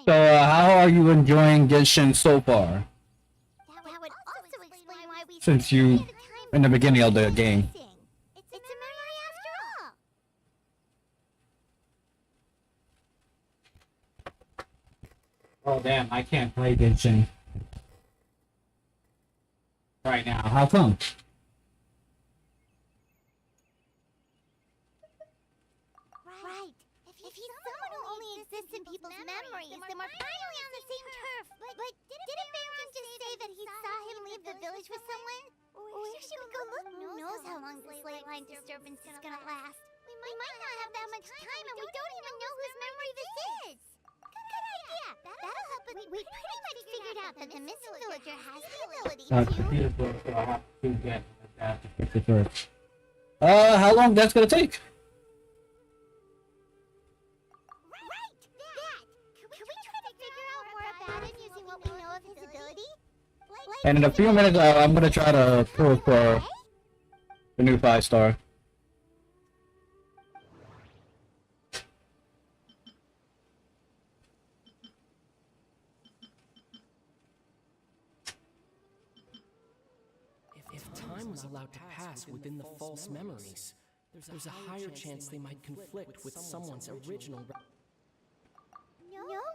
So, how are you enjoying Genshin so far? That would also explain why we Since you, in the beginning of the game. It's a memory after all. Oh damn, I can't play Genshin right now. How come? Right. If he's someone who only exists in people's memories, then we're finally on the same turf. But didn't Baron just say that he saw him leave the village with someone? Where should we go look? Who knows how long this ley line disturbance is gonna last? We might not have that much time, and we don't even know whose memory this is. Good idea. That'll help us. We pretty much figured out that the missing villager has the ability to... Computer book, so I have to get that to fix it first. How long that's gonna take? Right! That! Can we try to figure out more about him using what we know of his ability? And in a few minutes, I'm gonna try to pull for the new 5-star. If time was allowed to pass within the false memories, there's a higher chance they might conflict with someone's original. No wonder!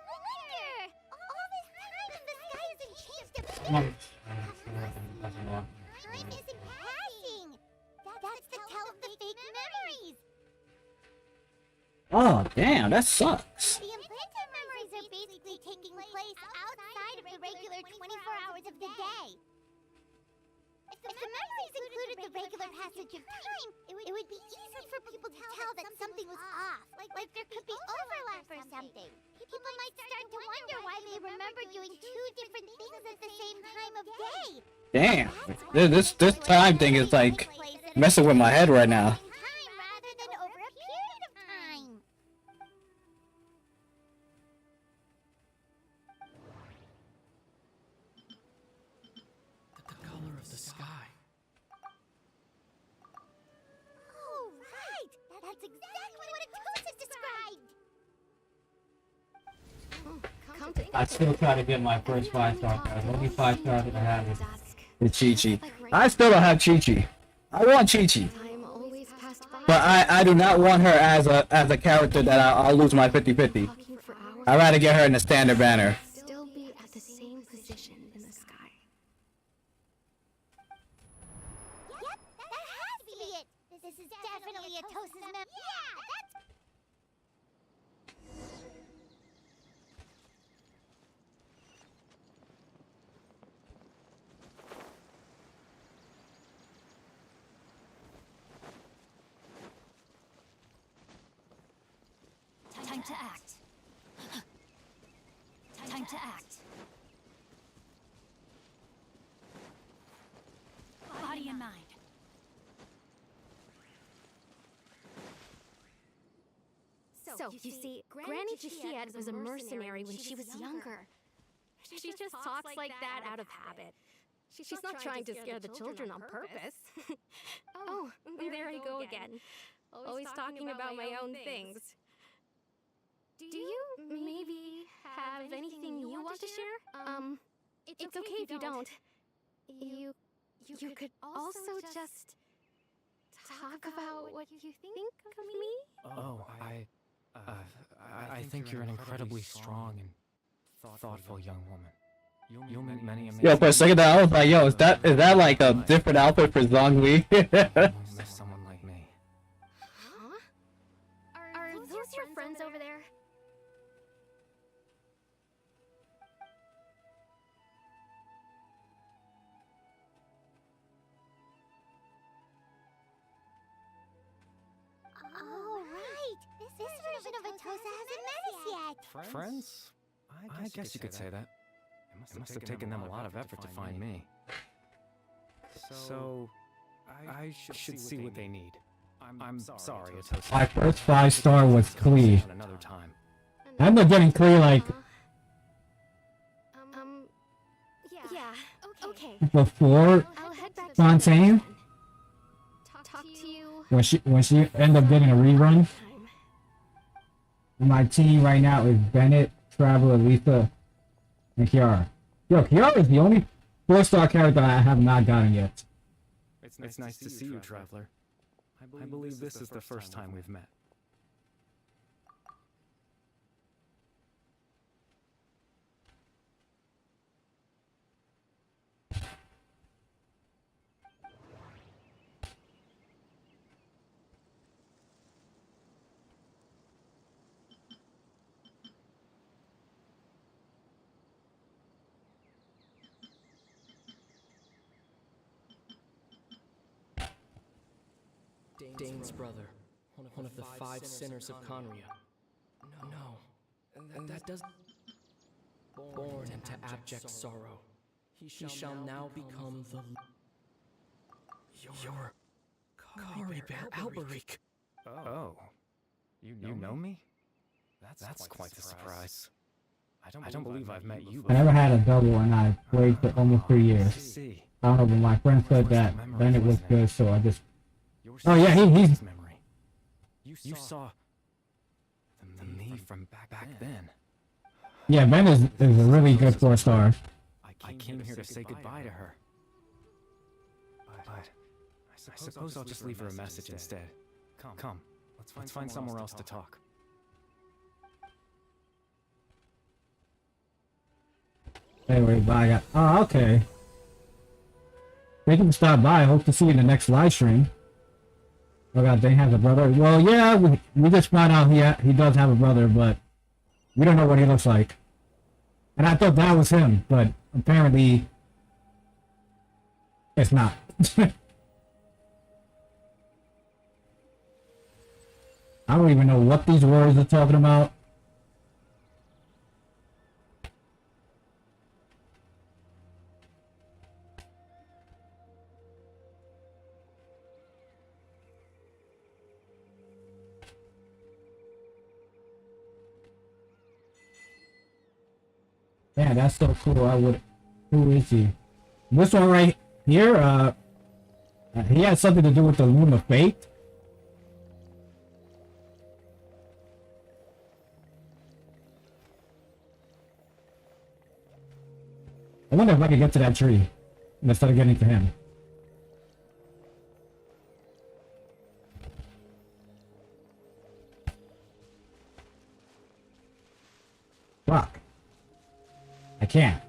All this time and the sky hasn't changed a bit! Come on. Time isn't passing! That's the tell of the fake memories! Oh damn, that sucks. The implanted memories are basically taking place outside of the regular 24 hours of the day. If the memories included the regular passage of time, it would be easy for people to tell that something was off. Like there could be overlap or something. People might start to wonder why they remember doing two different things at the same time of day. Damn, this time thing is like messing with my head right now. Time rather than over a period of time. The color of the sky. Oh, right! That's exactly what Atosa described! I still try to get my first 5-star card. Only 5 stars that I have is Chi-Chi. I still don't have Chi-Chi. I want Chi-Chi. Time always passed by. But I do not want her as a character that I'll lose my 50-50. Talking for hours. I'd rather get her in the standard banner. Still be at the same position in the sky. Yep, that has to be it! This is definitely Atosa's mem- Yeah, that's... Time to act. Time to act. Body and mind. So, you see, Granny Jahiet was a mercenary when she was younger. She just talks like that out of habit. She's not trying to scare the children on purpose. Oh, there I go again. Always talking about my own things. Do you maybe have anything you want to share? It's okay if you don't. You could also just talk about what you think of me? Oh, I think you're an incredibly strong and thoughtful young woman. You'll meet many amazing. Yo, for a second there, I was like, yo, is that like a different outfit for Zhongli? You'll miss someone like me. Huh? Are those your friends over there? Oh, right! This version of Atosa hasn't met us yet! Friends? I guess you could say that. It must have taken them a lot of effort to find me. So, I should see what they need. I'm sorry, Atosa. My first 5-star was Klee. Another time. I ended up getting Klee like Yeah, okay. before I'll head back to Fontaine the Talk to you when she ended up getting a rerun. time. My team right now is Bennett, Traveler, Lisa, and Kiara. Yo, Kiara is the only 4-star character I have not gotten yet. It's nice to see you, Traveler. I believe this is the first time we've met. Dane's brother, one of the 5 sinners of Conria. No, and that does. Born into abject sorrow, he shall now become the. Your Kari Bear Alberic. Oh, you know me? That's quite the surprise. I don't believe I've met you I before. never had a double, and I played for almost 3 years. I don't know, but my friend said that then it was good, so I just. Oh yeah, he's. Memory. You saw the me from back then. Yeah, Ben is a really good 4-star. I came here to say goodbye to her. But I suppose I'll just leave her a message instead. Come, let's find somewhere else to talk. Anyway, bye. Oh, okay. Thank you for stopping by. I hope to see you in the next live stream. Oh god, Dane has a brother. Well, yeah, we just found out he does have a brother, but we don't know what he looks like. And I thought that was him, but apparently it's not. I don't even know what these words are talking about. Yeah, that's so cool. Who is he? This one right here, he has something to do with the Loom of Fate. I wonder if I could get to that tree instead of getting to him. Fuck. I can't.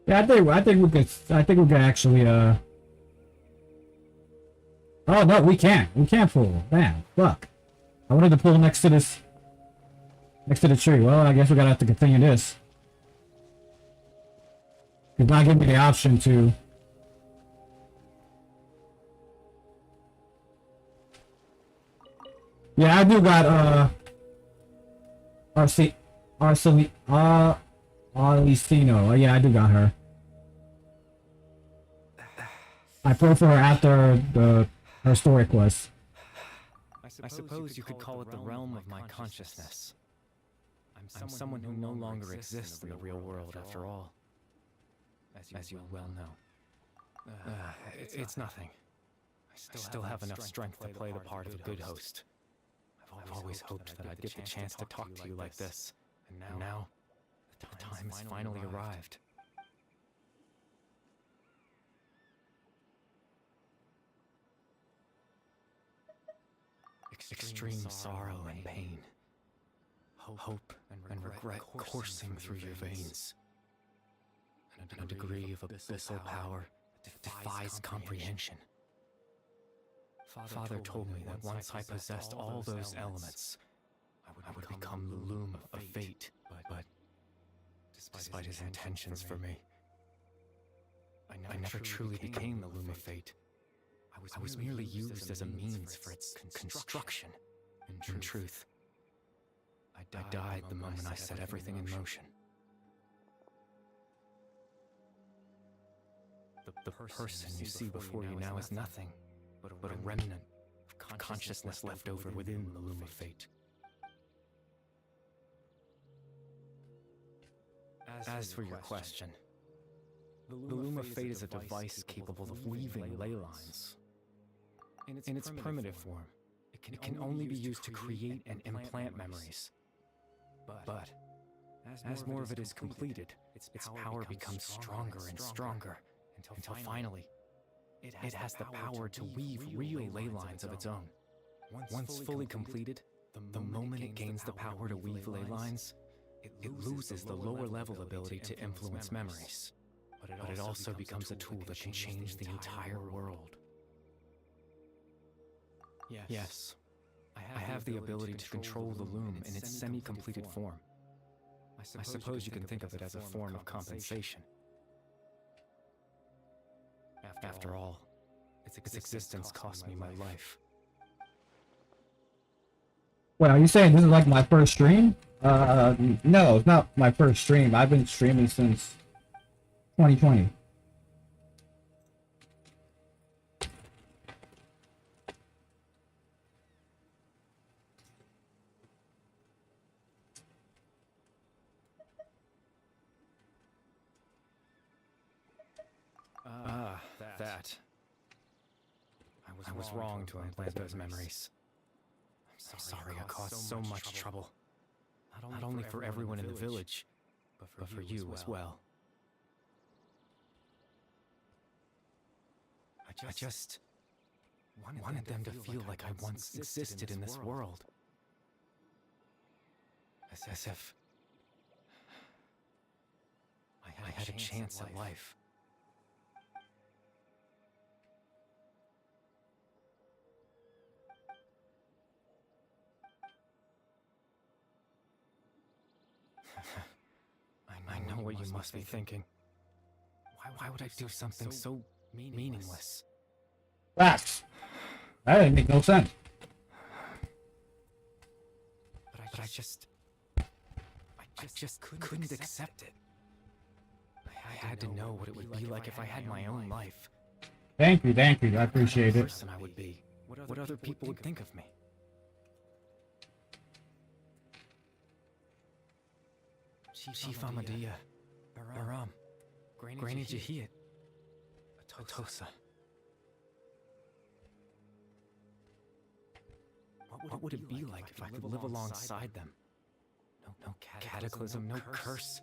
Yeah, I think we could actually oh no, we can't. We can't pull. Damn, fuck. I wanted to pull next to the tree. Well, I guess we're gonna have to continue this. It's not giving me the option to. Yeah, I do got Arlecino. Yeah, I do got her. I played for her after her story quest. I suppose you could call it the realm of my consciousness. I'm someone who no longer exists in the real world after all. As you well know. It's nothing. I still have enough strength to play the part of a good host. I've always hoped that I'd get the chance to talk to you like this. And now, the time has finally arrived. Extreme sorrow and pain. Hope and regret coursing through your veins. And a degree of abyssal power that defies comprehension. Father told me that once I possessed all those elements, I would become the loom of fate, but despite his intentions for me, I never truly became the loom of fate. I was merely used as a means for its construction. In truth, I died the moment I set everything in motion. The person you see before you now is nothing but a remnant consciousness left over within the Loom of Fate. As for your question, the Loom of Fate is a device capable of weaving ley lines. In its primitive form, it can only be used to create and implant memories. But as more of it is completed, its power becomes stronger and stronger, until finally, it has the power to weave real ley lines of its own. Once fully completed, the moment it gains the power to weave ley lines, it loses the lower-level ability to influence memories. But it also becomes a tool that can change the entire world. Yes, I have the ability to control the Loom in its semi-completed form. I suppose you can think of it as a form of compensation. After all, its existence cost me my life. Wait, are you saying this is like my first stream? No, it's not my first stream. I've been streaming since 2020. That. I was wrong to implant those memories. I'm sorry I caused so much trouble. Not only for everyone in the village, but for you as well. I just wanted them to feel like I once existed in this world. As if I had a chance at life. I know what you must be thinking. Why would I do something so meaningless? Facts. That didn't make no sense. But I just couldn't accept it. I had to know what it would be like if I had my own life. Thank you, I appreciate it. What person I would be, what other people would think of me. Chief Amadea, Aram, Granny Jahiyat, Atosa. What would it be like if I could live alongside them? No cataclysm, no curse.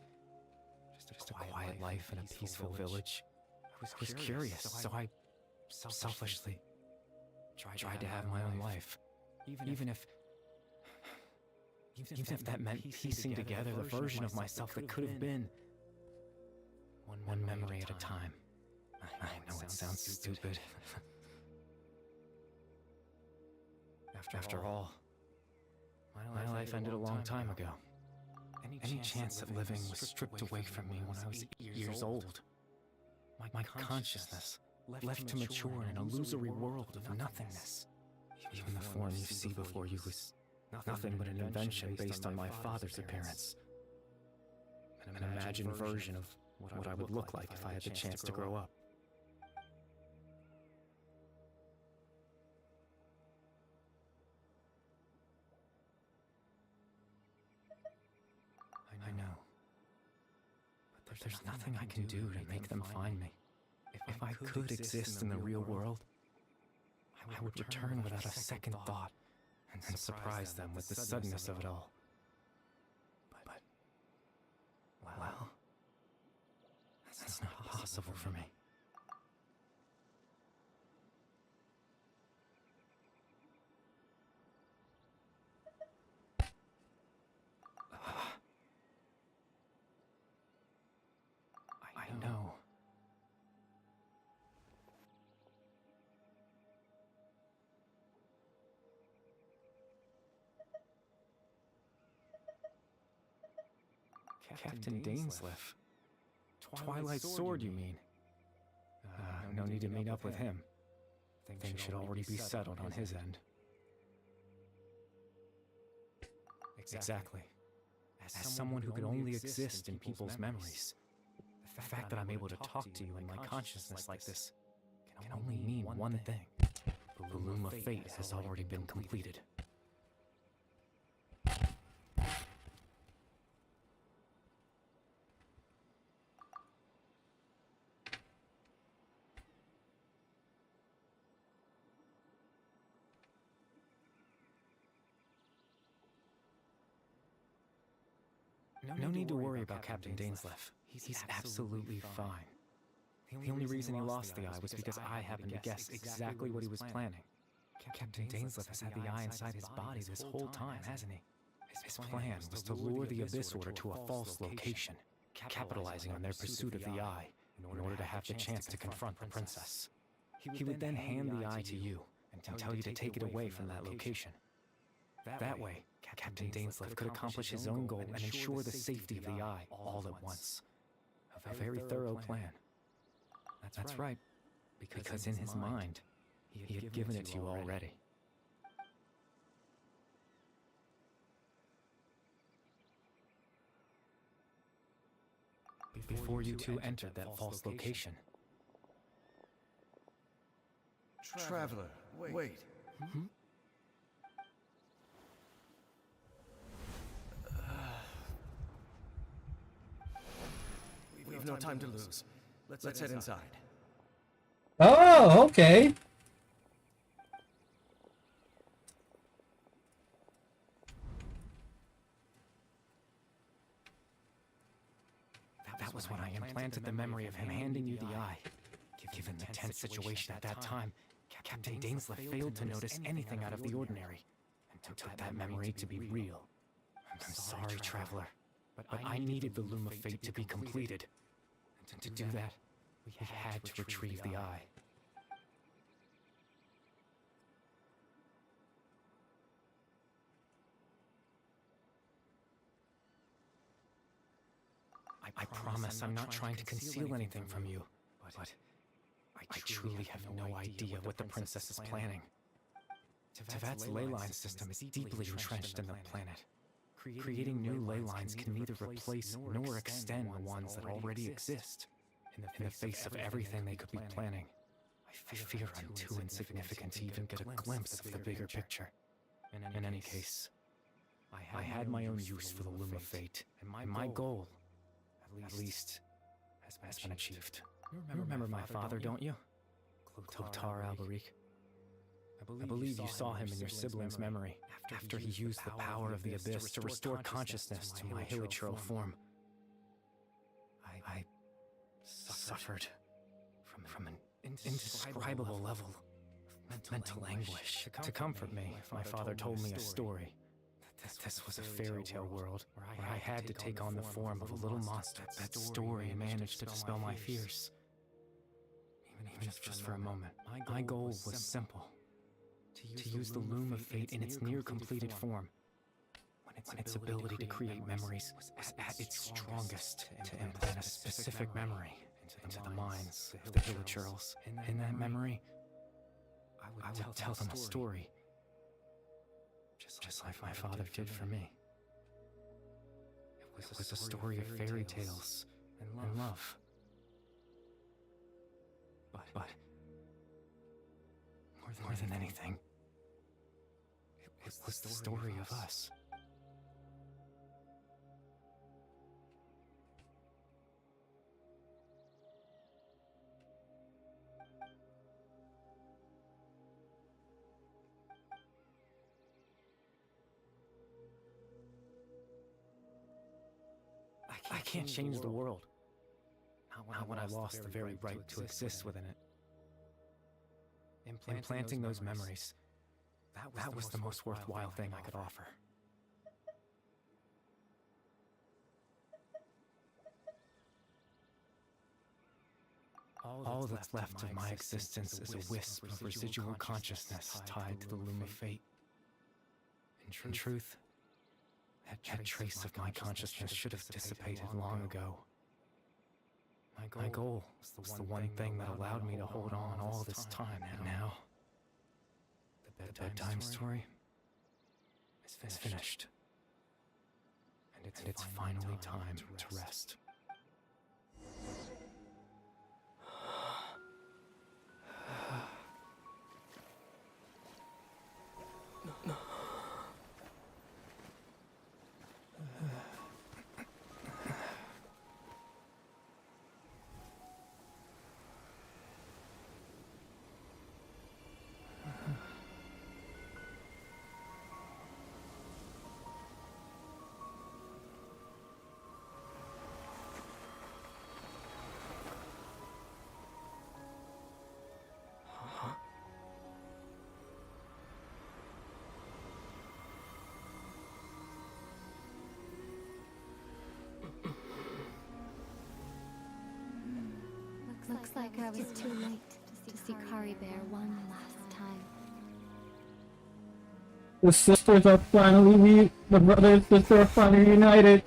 Just a quiet life in a peaceful village. I was curious, so I selfishly tried to have my own life. Even if that meant piecing together the version of myself that could have been. One memory at a time. I know it sounds stupid. After all, my life ended a long time ago. Any chance at living was stripped away from me when I was 8 years old. My consciousness left to mature in an illusory world of nothingness. Even the form you see before you was nothing but an invention based on my father's appearance. An imagined version of what I would look like if I had the chance to grow up. I know. But there's nothing I can do to make them find me. If I could exist in the real world, I would return without a second thought and surprise them with the suddenness of it all. But well, that's not possible for me. I know. Captain Dainsleif. Twilight Sword, you mean? No need to meet up with him. Things should already be settled on his end. Exactly. As someone who can only exist in people's memories, the fact that I'm able to talk to you in my consciousness like this can only mean one thing. The Loom of Fate has already been completed. No need to worry about Captain Dainsleif. He's absolutely fine. The only reason he lost the eye was because I happened to guess exactly what he was planning. Captain Dainsleif has had the eye inside his body this whole time, hasn't he? His plan was to lure the Abyss Order to a false location, capitalizing on their pursuit of the eye in order to have the chance to confront the princess. He would then hand the eye to you and tell you to take it away from that location. That way, Captain Dainsleif could accomplish his own goal and ensure the safety of the eye all at once. A very thorough plan. That's right, because in his mind, he had given it to you already. Before you two entered that false location. Traveler, wait. Hmm? We've no time to lose. Let's head inside. Oh, okay. That was when I implanted the memory of him handing you the eye. Given the tense situation at that time, Captain Dainsleif failed to notice anything out of the ordinary and took that memory to be real. I'm sorry, Traveler, but I needed the Loom of Fate to be completed. And to do that, we had to retrieve the eye. I promise I'm not trying to conceal anything from you, but I truly have no idea what the princess is planning. Tevat's ley line system is deeply entrenched in the planet. Creating new ley lines can neither replace nor extend the ones that already exist. In the face of everything they could be planning, I fear I'm too insignificant to even get a glimpse of the bigger picture. In any case, I had my own use for the Loom of Fate, and my goal, at least, has been achieved. You remember my father, don't you? Clotar Alberic. I believe you saw him in your sibling's memory after he used the power of the Abyss to restore consciousness to my hilichurl form. I suffered from an indescribable level of mental anguish. To comfort me, my father told me a story. That this was a fairy tale world where I had to take on the form of a little monster. That story managed to dispel my fears. Even if just for a moment. My goal was simple. To use the Loom of Fate in its near-completed form. When its ability to create memories was at its strongest, to implant a specific memory into the minds of the hilichurls. In that memory, I would tell them a story, just like my father did for me. It was a story of fairy tales and love. But more than anything, it was the story of us. I can't change the world. Not when I lost the very right to exist within it. Implanting those memories, that was the most worthwhile thing I could offer. All that's left of my existence is a wisp of residual consciousness tied to the Loom of Fate. In truth, that trace of my consciousness should have dissipated long ago. My goal was the one thing that allowed me to hold on all this time, and now the bedtime story is finished. And it's finally time to rest. Looks like I was too late to see Kari Bear one last time. The sisters are finally the brother and sister are finally united.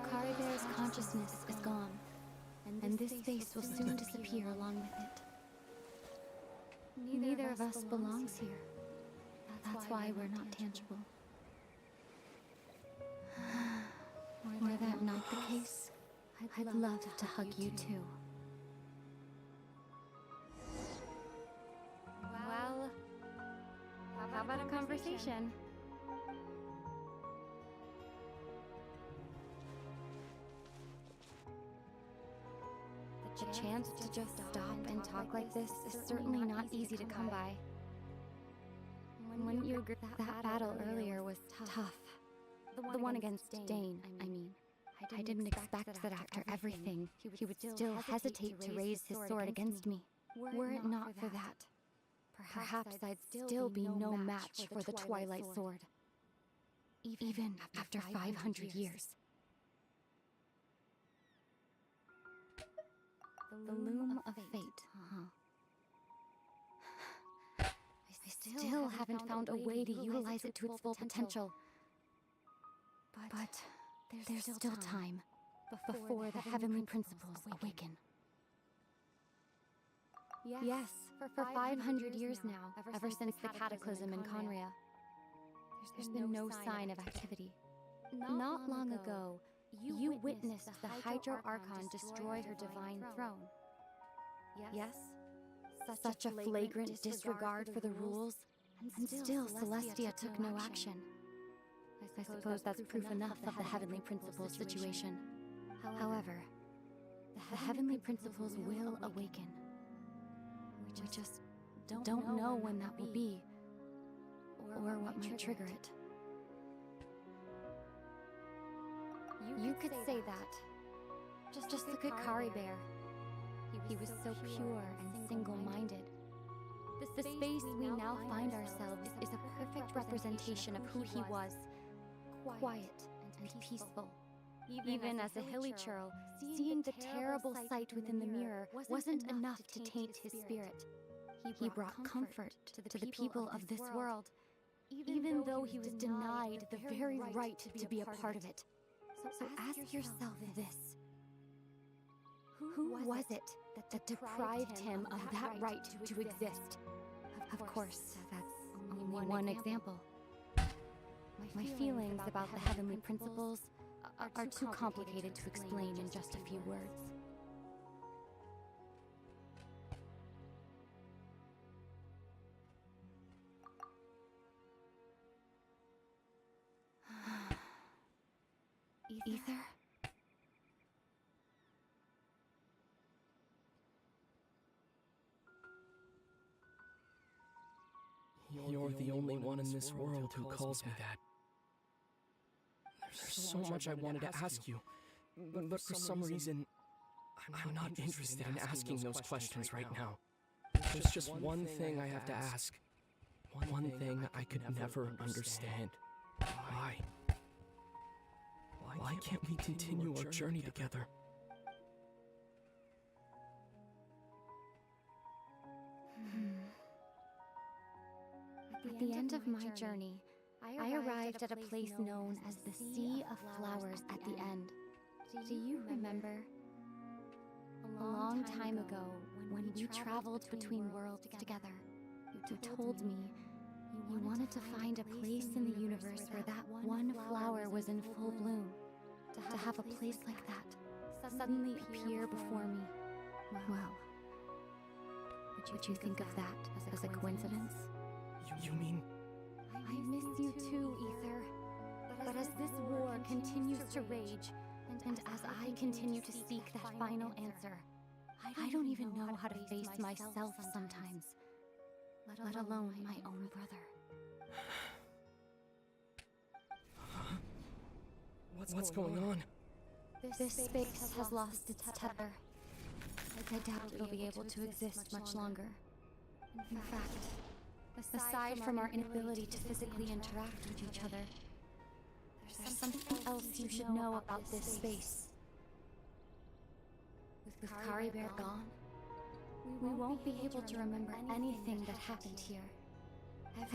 Kari Bear's consciousness is gone, and this face will soon disappear along with it. Neither of us belongs here. That's why we're not tangible. Were that not the case, I'd love to hug you too. Well, how about a conversation? The chance to just stop and talk like this is certainly not easy to come by. Wouldn't you agree that battle earlier was tough? The one against Dane, I mean. I didn't expect that after everything, he would still hesitate to raise his sword against me. Were it not for that, perhaps I'd still be no match for the Twilight Sword. Even after 500 years. The Loom of Fate, huh? I still haven't found a way to utilize it to its full potential. But there's still time before the heavenly principles awaken. Yes, for 500 years now, ever since the cataclysm in Conria, there's been no sign of activity. Not long ago, you witnessed the Hydro Archon destroy her divine throne. Yes? Such a flagrant disregard for the rules, and still Celestia took no action. I suppose that's proof enough of the Heavenly Principles situation. However, the Heavenly Principles will awaken. We just don't know when that will be, or what might trigger it. You could say that. Just look at Kari Bear. He was so pure and single-minded. The space we now find ourselves is a perfect representation of who he was. Quiet and peaceful. Even as a hilly churl, seeing the terrible sight within the mirror wasn't enough to taint his spirit. He brought comfort to the people of this world, even though he was denied the very right to be a part of it. So ask yourself this. Who was it that deprived him of that right to exist? Of course, that's only one example. My feelings about the Heavenly Principles are too complicated to explain in just a few words. Ether? You're the only one in this world who calls me that. There's so much I wanted to ask you, but for some reason, I'm not interested in asking those questions right now. There's just one thing I have to ask. One thing I could never understand. Why? Why can't we continue our journey together? At the end of my journey, I arrived at a place known as the Sea of Flowers at the end. Do you remember? A long time ago, when we traveled between worlds together, you told me You wanted to find a place in the universe where that one flower was in full bloom. To have a place like that suddenly appear before me. Well, would you think of that as a coincidence? You mean... I miss you too, Ether. But as this war continues to rage, and as I continue to seek that final answer, I don't even know how to face myself sometimes, let alone my own brother. What's going on? This space has lost its tether. I doubt it'll be able to exist much longer. In fact, aside from our inability to physically interact with each other, there's something else you should know about this space. With Kari Bear gone, we won't be able to remember anything that happened here.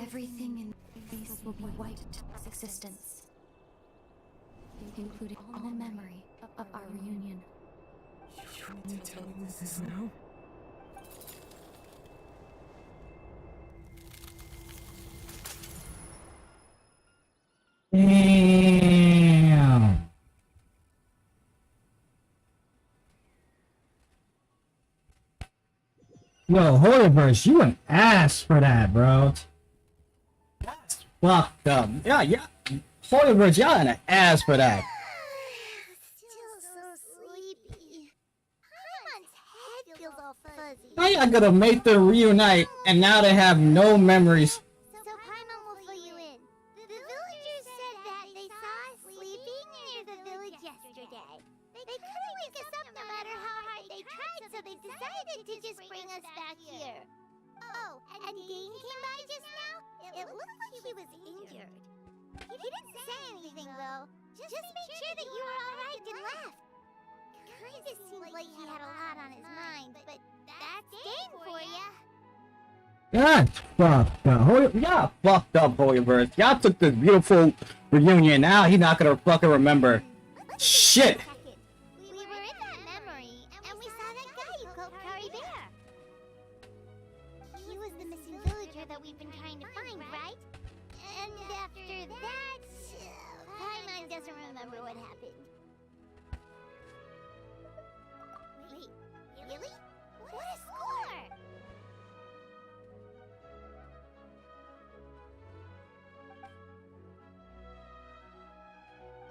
Everything in space will be wiped out of existence, including all memory of our reunion. You tell me this now? Damn. Yo, Holyverse, you an ass for that, bro. That's fucked up. Yeah. Holyverse, y'all an ass for that. Still so sleepy. Paimon's head feels all fuzzy. Now y'all gonna make them reunite, and now they have no memories. So Paimon will fill you in. The villagers said that they saw us sleeping near the village yesterday. They couldn't wake us up no matter how hard they tried, so they decided to just bring us back here. Oh, and Dane came by just now? It looked like he was injured. He didn't say anything, though. Just made sure that you were alright and left. Kinda seemed like he had a lot on his mind, but that's Dane for ya. God, fucked up. Y'all fucked up, Holyverse. Y'all took this beautiful reunion. Now he's not gonna fucking remember. Shit. We were in that memory, and we saw that guy you called Kari Bear. He was the missing villager that we've been trying to find, right? And after that, Paimon doesn't remember what happened. Wait, really? What a score!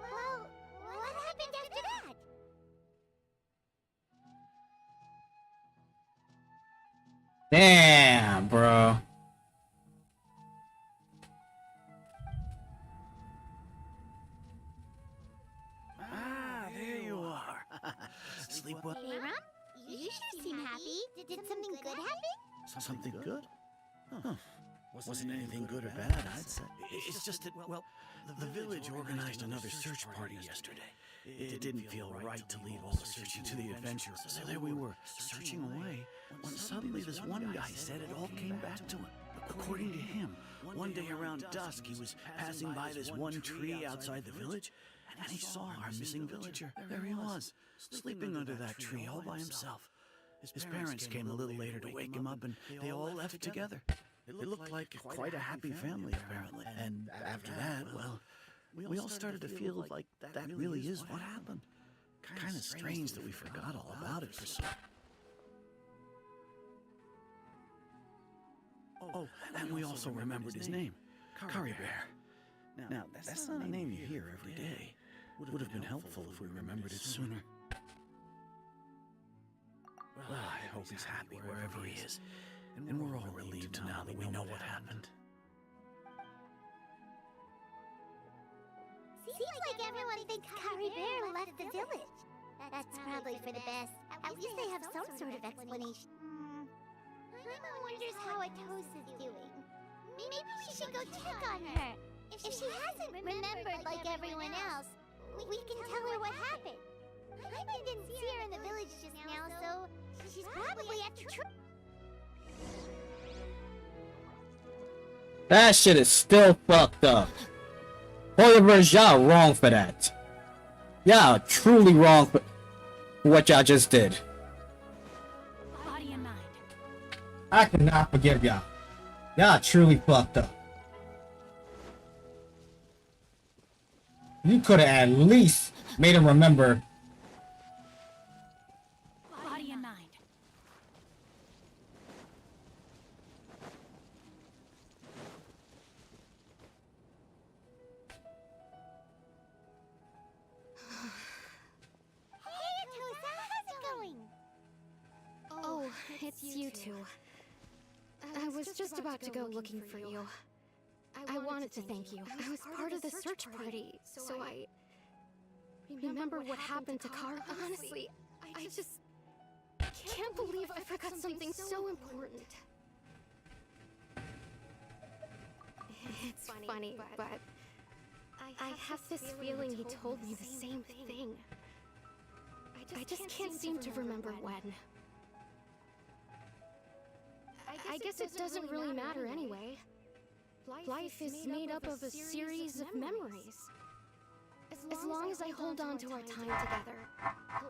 Well, what happened after that? Damn, bro. There you are. Sleep well? Hey, Ram, you sure seem happy. Did something good happen? Something good? Huh. Wasn't anything good or bad, I'd say. It's just that, well, the village organized another search party yesterday. It didn't feel right to leave all the searching to the adventurers. So there we were, searching away, when suddenly this one guy said it all came back to him. According to him, one day around dusk, he was passing by this one tree outside the village, and he saw our missing villager. There he was, sleeping under that tree all by himself. His parents came a little later to wake him up, and they all left together. It looked like quite a happy family, apparently. And after that, well, we all started to feel like that really is what happened. Kind of strange that we forgot all about it for so... Oh, and we also remembered his name, Kari Bear. Now, that's not a name you hear every day. Would have been helpful if we remembered it sooner. Well, I hope he's happy wherever he is. And we're all relieved now that we know what happened. Seems like everyone thinks Kari Bear left the village. That's probably for the best. At least they have some sort of explanation. Paimon wonders how Atos is doing. Maybe we should go check on her. If she hasn't remembered like everyone else, we can tell her what happened. Paimon didn't see her in the village just now, so she's probably at the tree. That shit is still fucked up. Holyverse, y'all wrong for that. Y'all truly wrong for what y'all just did. Body and mind. I cannot forgive y'all. Y'all truly fucked up. You could have at least made him remember. Body and mind. Hey, Atusa, how's it going? Oh, it's you two. I was just about to go looking for you. I wanted to thank you. I was part of the search party, so I remember what happened to Carl. Honestly, I just can't believe I forgot something so important. It's funny, but I have this feeling he told me the same thing. I just can't seem to remember when. I guess it doesn't really matter anyway. Life is made up of a series of memories. As long as I hold on to our time together,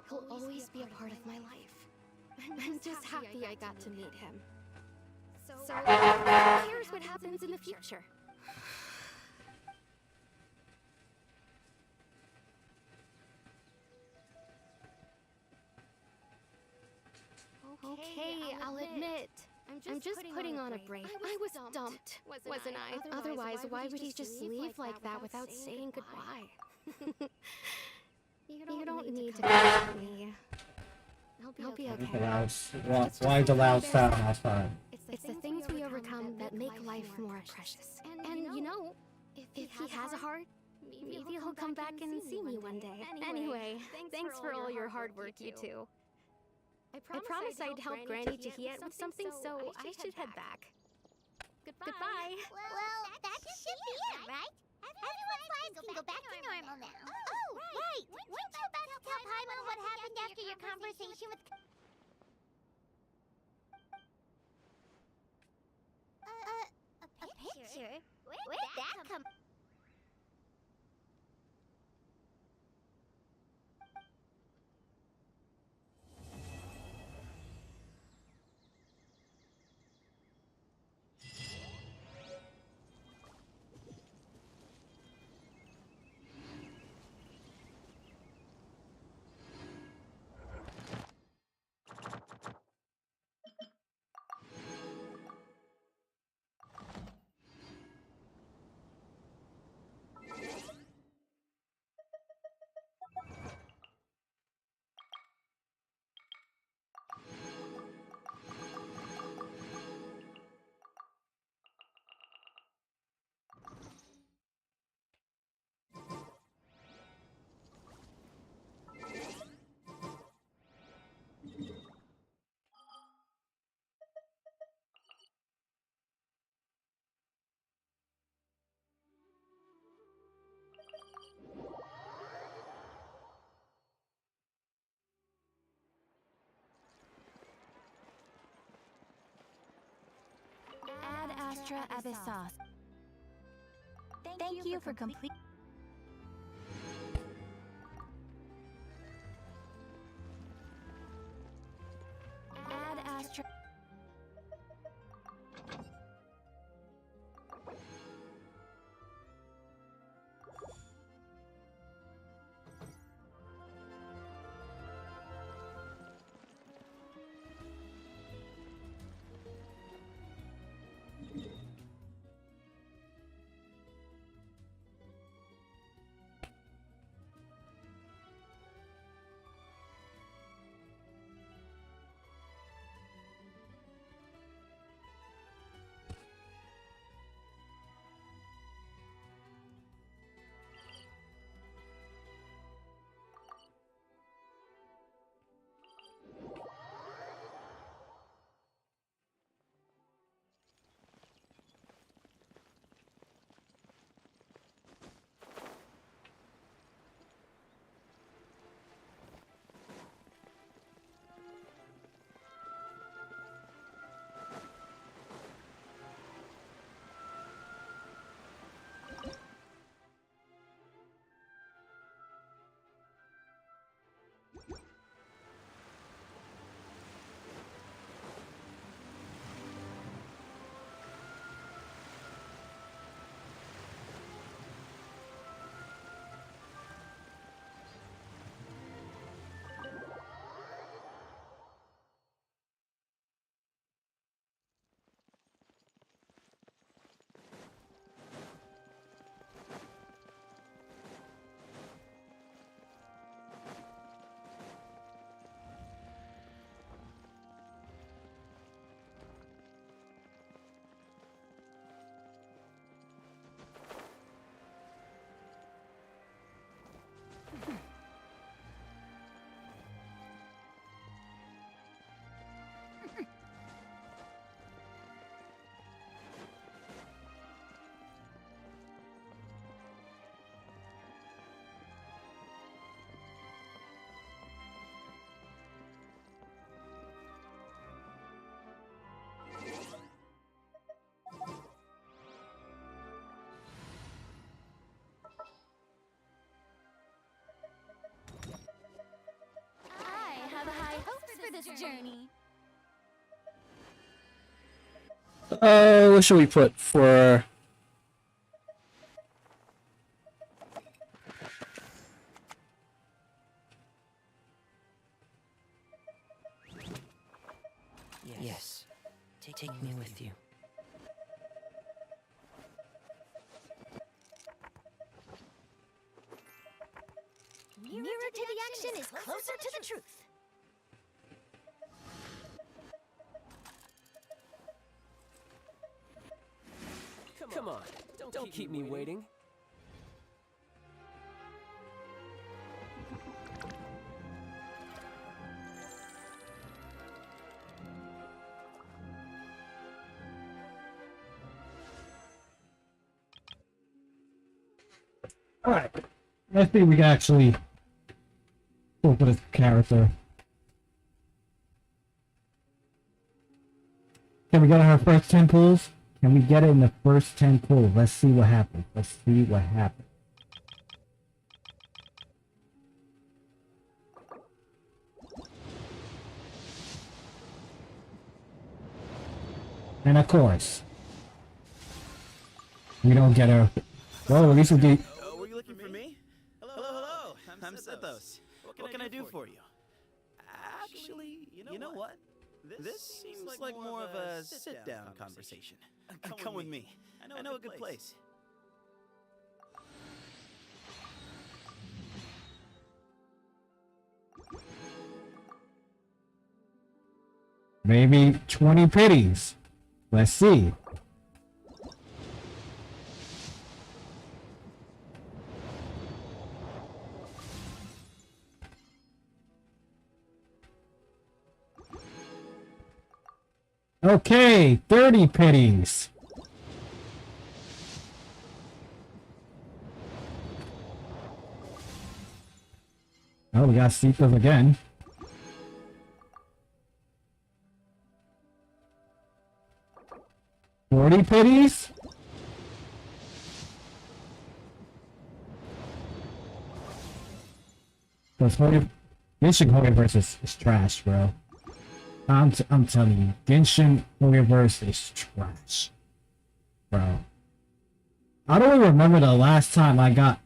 he'll always be a part of my life. I'm just happy I got to meet him. So, who cares what happens in the future? Okay, I'll admit. I'm just putting on a break. I was dumped, wasn't I? Otherwise, why would he just leave like that without saying goodbye? You don't need to comfort me. I'll be okay. Why the loud sound outside? It's the things we overcome that make life more precious. And you know, if he has a heart, maybe he'll come back and see me one day. Anyway, thanks for all your hard work, you two. I promised I'd help Granny Jahiet with something, so I should head back. Goodbye. Well, that should be it, right? Everyone's lives can go back to normal now. Oh, right! Weren't you about to tell Paimon what happened after your conversation with... A picture? Where'd that come... Ad Astra Abyssos. Thank you for complete. Ad Astra. journey. What should we put for... Yes. Take me with you. Nearer to the action is closer to the truth. Come on, don't keep me waiting. Alright. Let's see if we can actually pull for this character. Can we get her first 10 pulls? Can we get it in the first 10 pulls? Let's see what happens. Let's see what happens. And of course, we don't get her. Well, at least we get. Were you looking for me? Hello. I'm Sethos. What can I do for you? Actually, you know what? This seems like more of a sit-down conversation. Come with me. I know a good place. Maybe 20 pities. Let's see. Okay, 30 pities. Oh, we got Seekers again. $40 pities? Because Genshin Hoyoverse is trash, bro. I'm telling you, Genshin Hoyoverse is trash, bro. I don't even remember the last time I got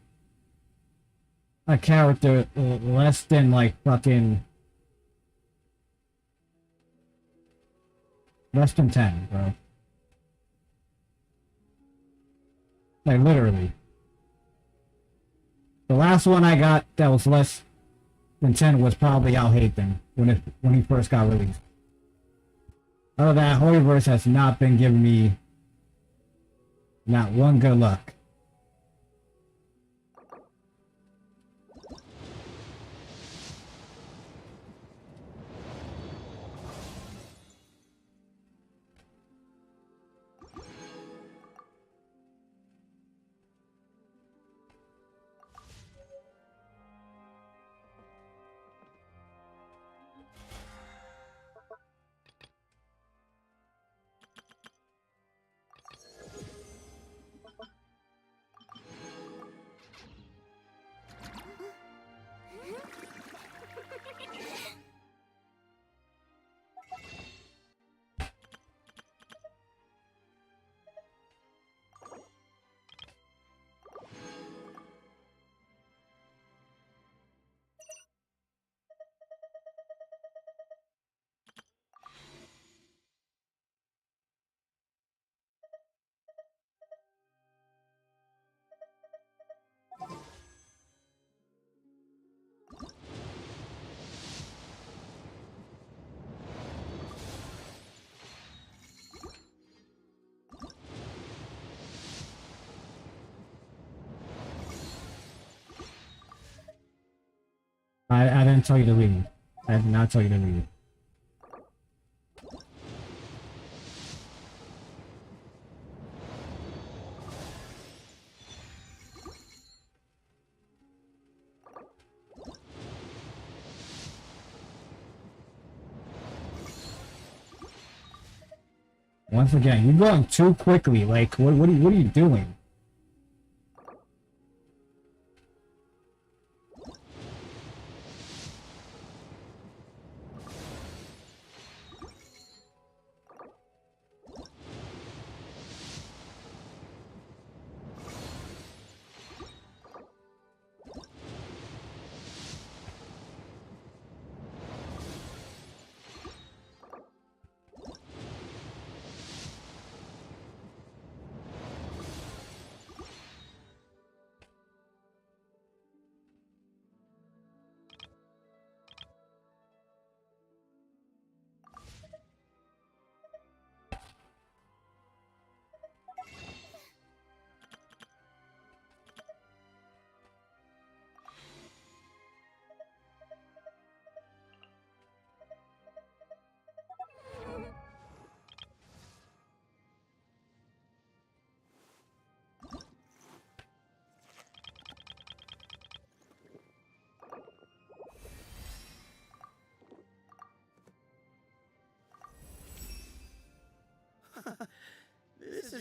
a character less than like fucking less than 10, bro. Like literally. The last one I got that was less than 10 was probably Al Haytham when he first got released. Other than that, Hoyoverse has not been giving me not one good luck. I didn't tell you to leave. I did not tell you to leave. Once again, you're going too quickly. Like, what are you doing?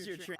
Here's your train.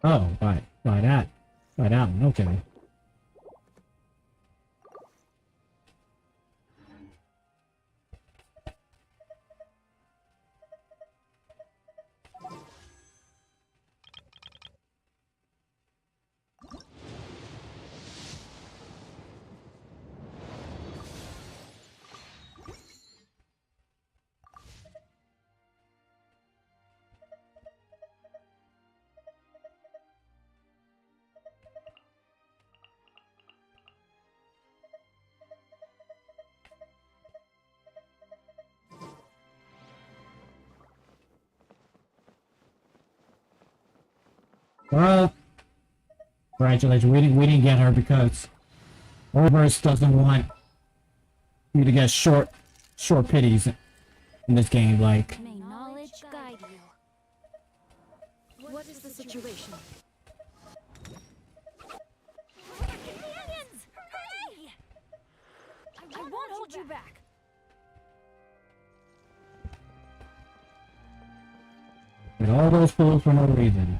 Oh, by that one. Okay. Well, congratulations. We didn't get her because Orverse doesn't want you to get short pities in this game. Like, May knowledge guide you. What is the situation? Companions! Hurry! I won't hold you back. with all those fools for no reason.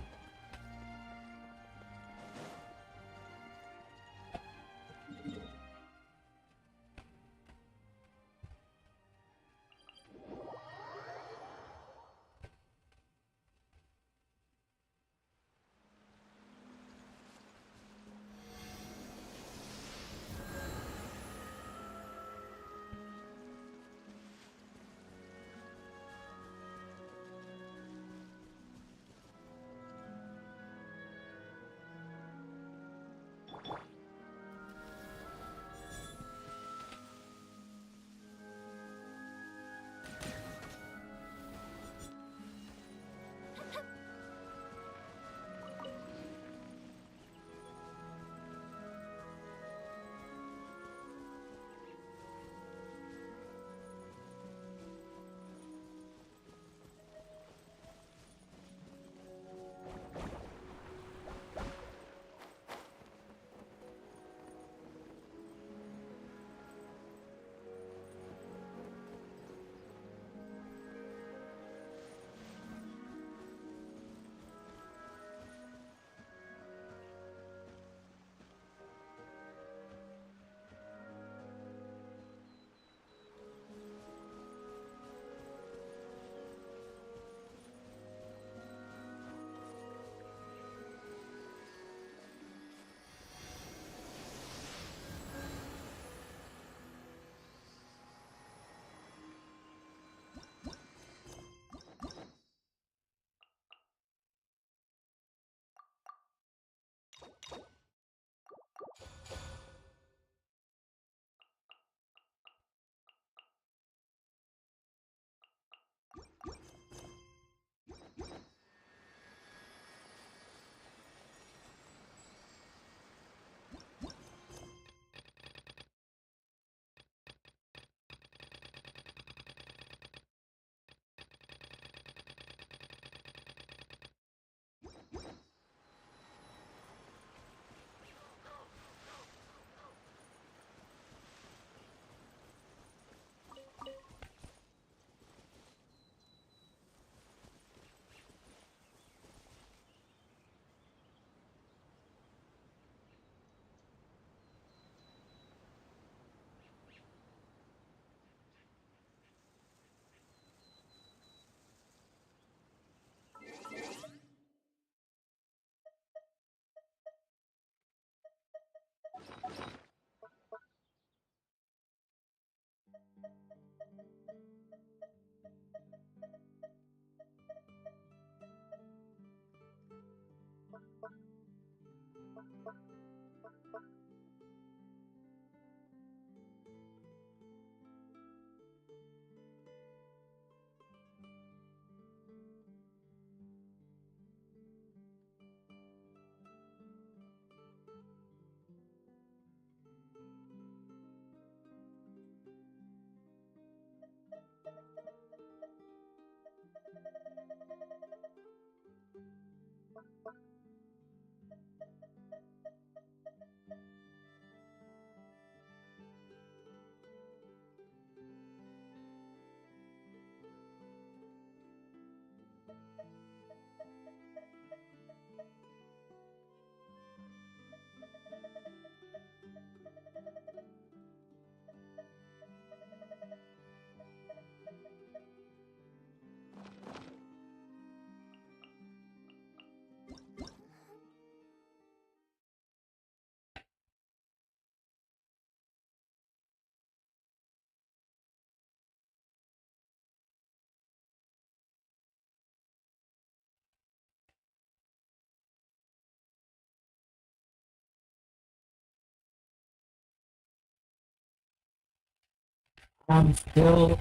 I'm still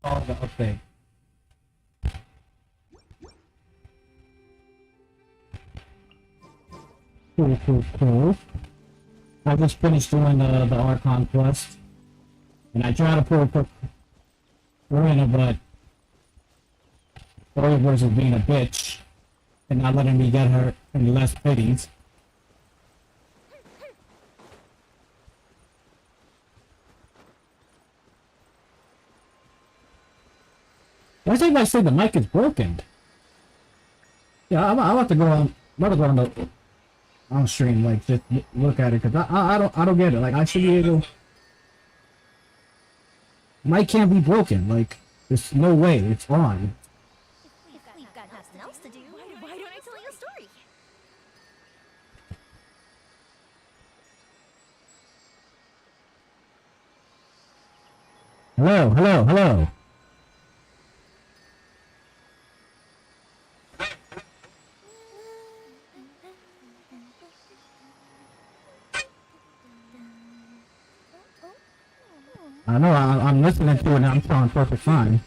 on the update. Cool, cool, cool. I just finished doing the Archon quest, and I tried to pull a Marina, but Oriverse was being a bitch and not letting me get her any less pities. Why does everybody say the mic is broken? Yeah, I'm about to go on. I'm about to go on the on stream, like just look at it, cause I don't get it. Like I should be able. Mic can't be broken. Like there's no way it's on. We've got nothing else to do. Why don't I tell you a story? Hello, hello, hello. I know I'm listening to it and I'm sounding perfect fine.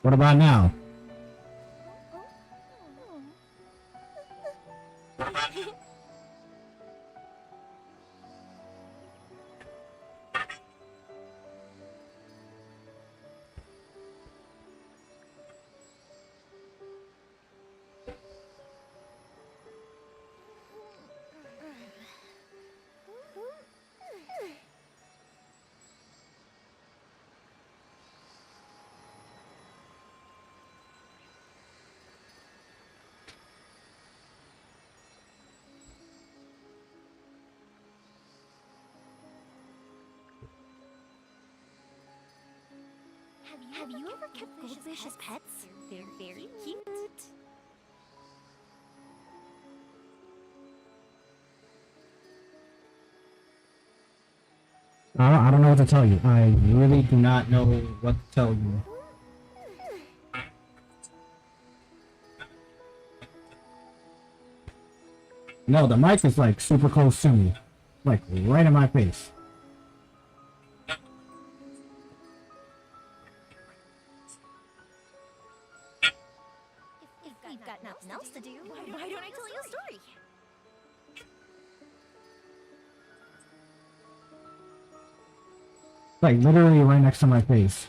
What about now? Have you ever kept goldfish as pets? They're very cute. I don't know what to tell you. I really do not know what to tell you. No, the mic is like super close to me. Like right in my face. If we've got nothing else to do, why don't I tell you a story? Like literally right next to my face.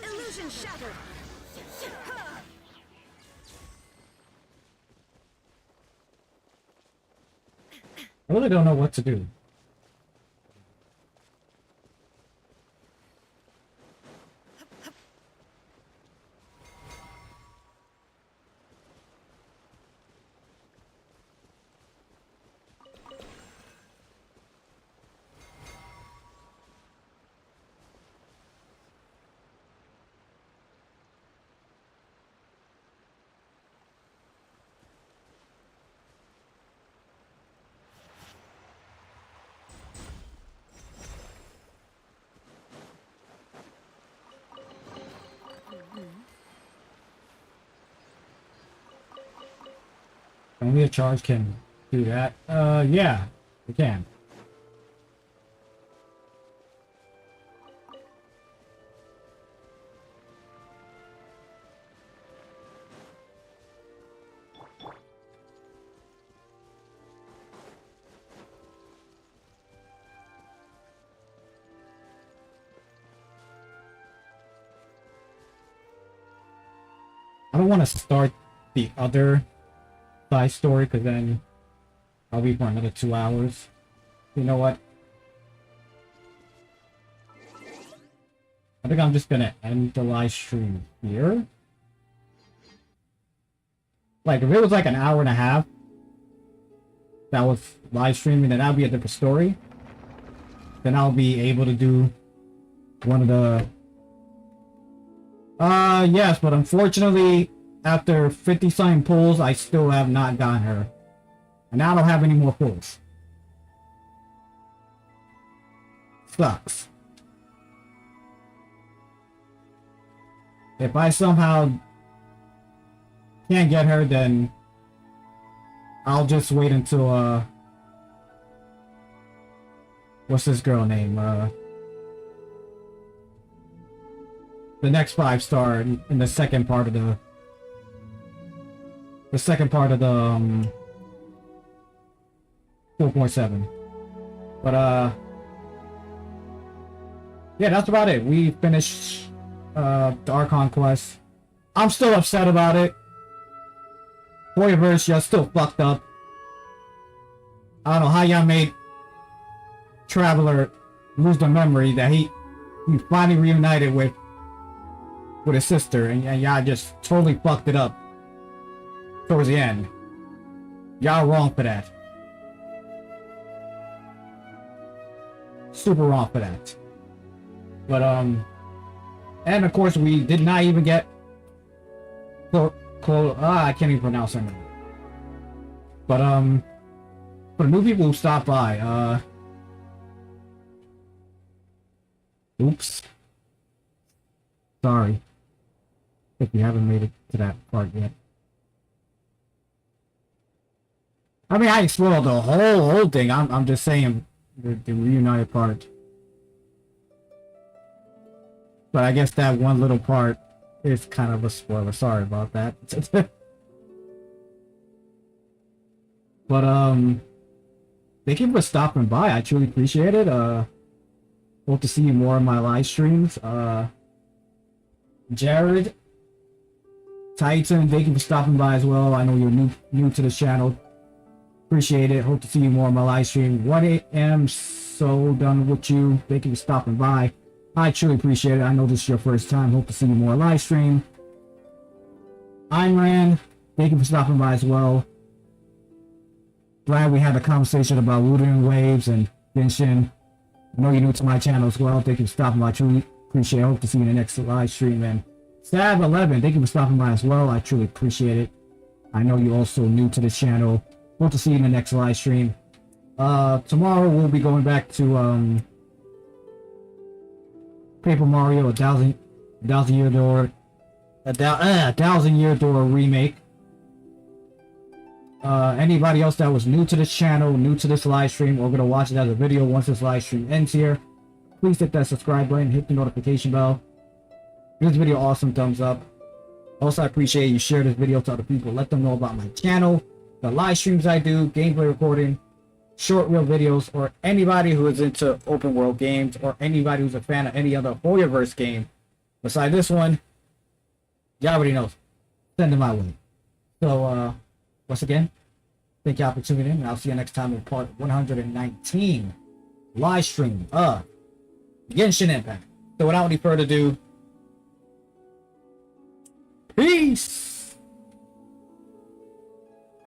Illusion shattered. I really don't know what to do. Only a charge can do that. Yeah, it can. I don't want to start the other side story because then I'll be for another 2 hours. You know what? I think I'm just gonna end the live stream here. Like, if it was like an hour and a half that was live streaming, then that'll be a different story. Then I'll be able to do one of the... yes, but unfortunately, after 50-something pulls, I still have not gotten her. And now I don't have any more pulls. Sucks. If I somehow can't get her, then I'll just wait until, what's this girl name? The next 5-star in the second part of the... The second part of the, 4.7. But, yeah, that's about it. We finished, the Archon quest. I'm still upset about it. Hoyoverse just still fucked up. I don't know how y'all made Traveler lose the memory that he finally reunited with his sister, and y'all just totally fucked it up towards the end. Y'all wrong for that. Super wrong for that. But, and of course we did not even get I can't even pronounce her name. But, for the new people who stopped by, oops. Sorry. If you haven't made it to that part yet. I mean, I spoiled the whole thing. I'm just saying the reunited part. But I guess that one little part is kind of a spoiler. Sorry about that. But thank you for stopping by. I truly appreciate it. Hope to see you more in my live streams. Jared, Titan, thank you for stopping by as well. I know you're new to the channel. Appreciate it. Hope to see you more on my live stream. 1 a.m. So done with you. Thank you for stopping by. I truly appreciate it. I know this is your first time. Hope to see you more live stream. Ayn Rand, thank you for stopping by as well. Glad we had a conversation about Wuthering Waves and Genshin. I know you're new to my channel as well. Thank you for stopping by. I truly appreciate it. Hope to see you in the next live stream. And Stab11, thank you for stopping by as well. I truly appreciate it. I know you're also new to this channel. Hope to see you in the next live stream. Tomorrow we'll be going back to Paper Mario, a thousand year door remake. Anybody else that was new to this channel, new to this live stream, or gonna watch it as a video once this live stream ends here, please hit that subscribe button, hit the notification bell. Give this video awesome thumbs up. Also, I appreciate you share this video to other people. Let them know about my channel. the live streams I do, gameplay recording, short reel videos, or anybody who is into open world games, or anybody who's a fan of any other Hoyoverse game besides this one, y'all already know. Send them my way. So, once again, thank y'all for tuning in, and I'll see you next time with part 119 live stream of Genshin Impact. So, without any further ado, peace!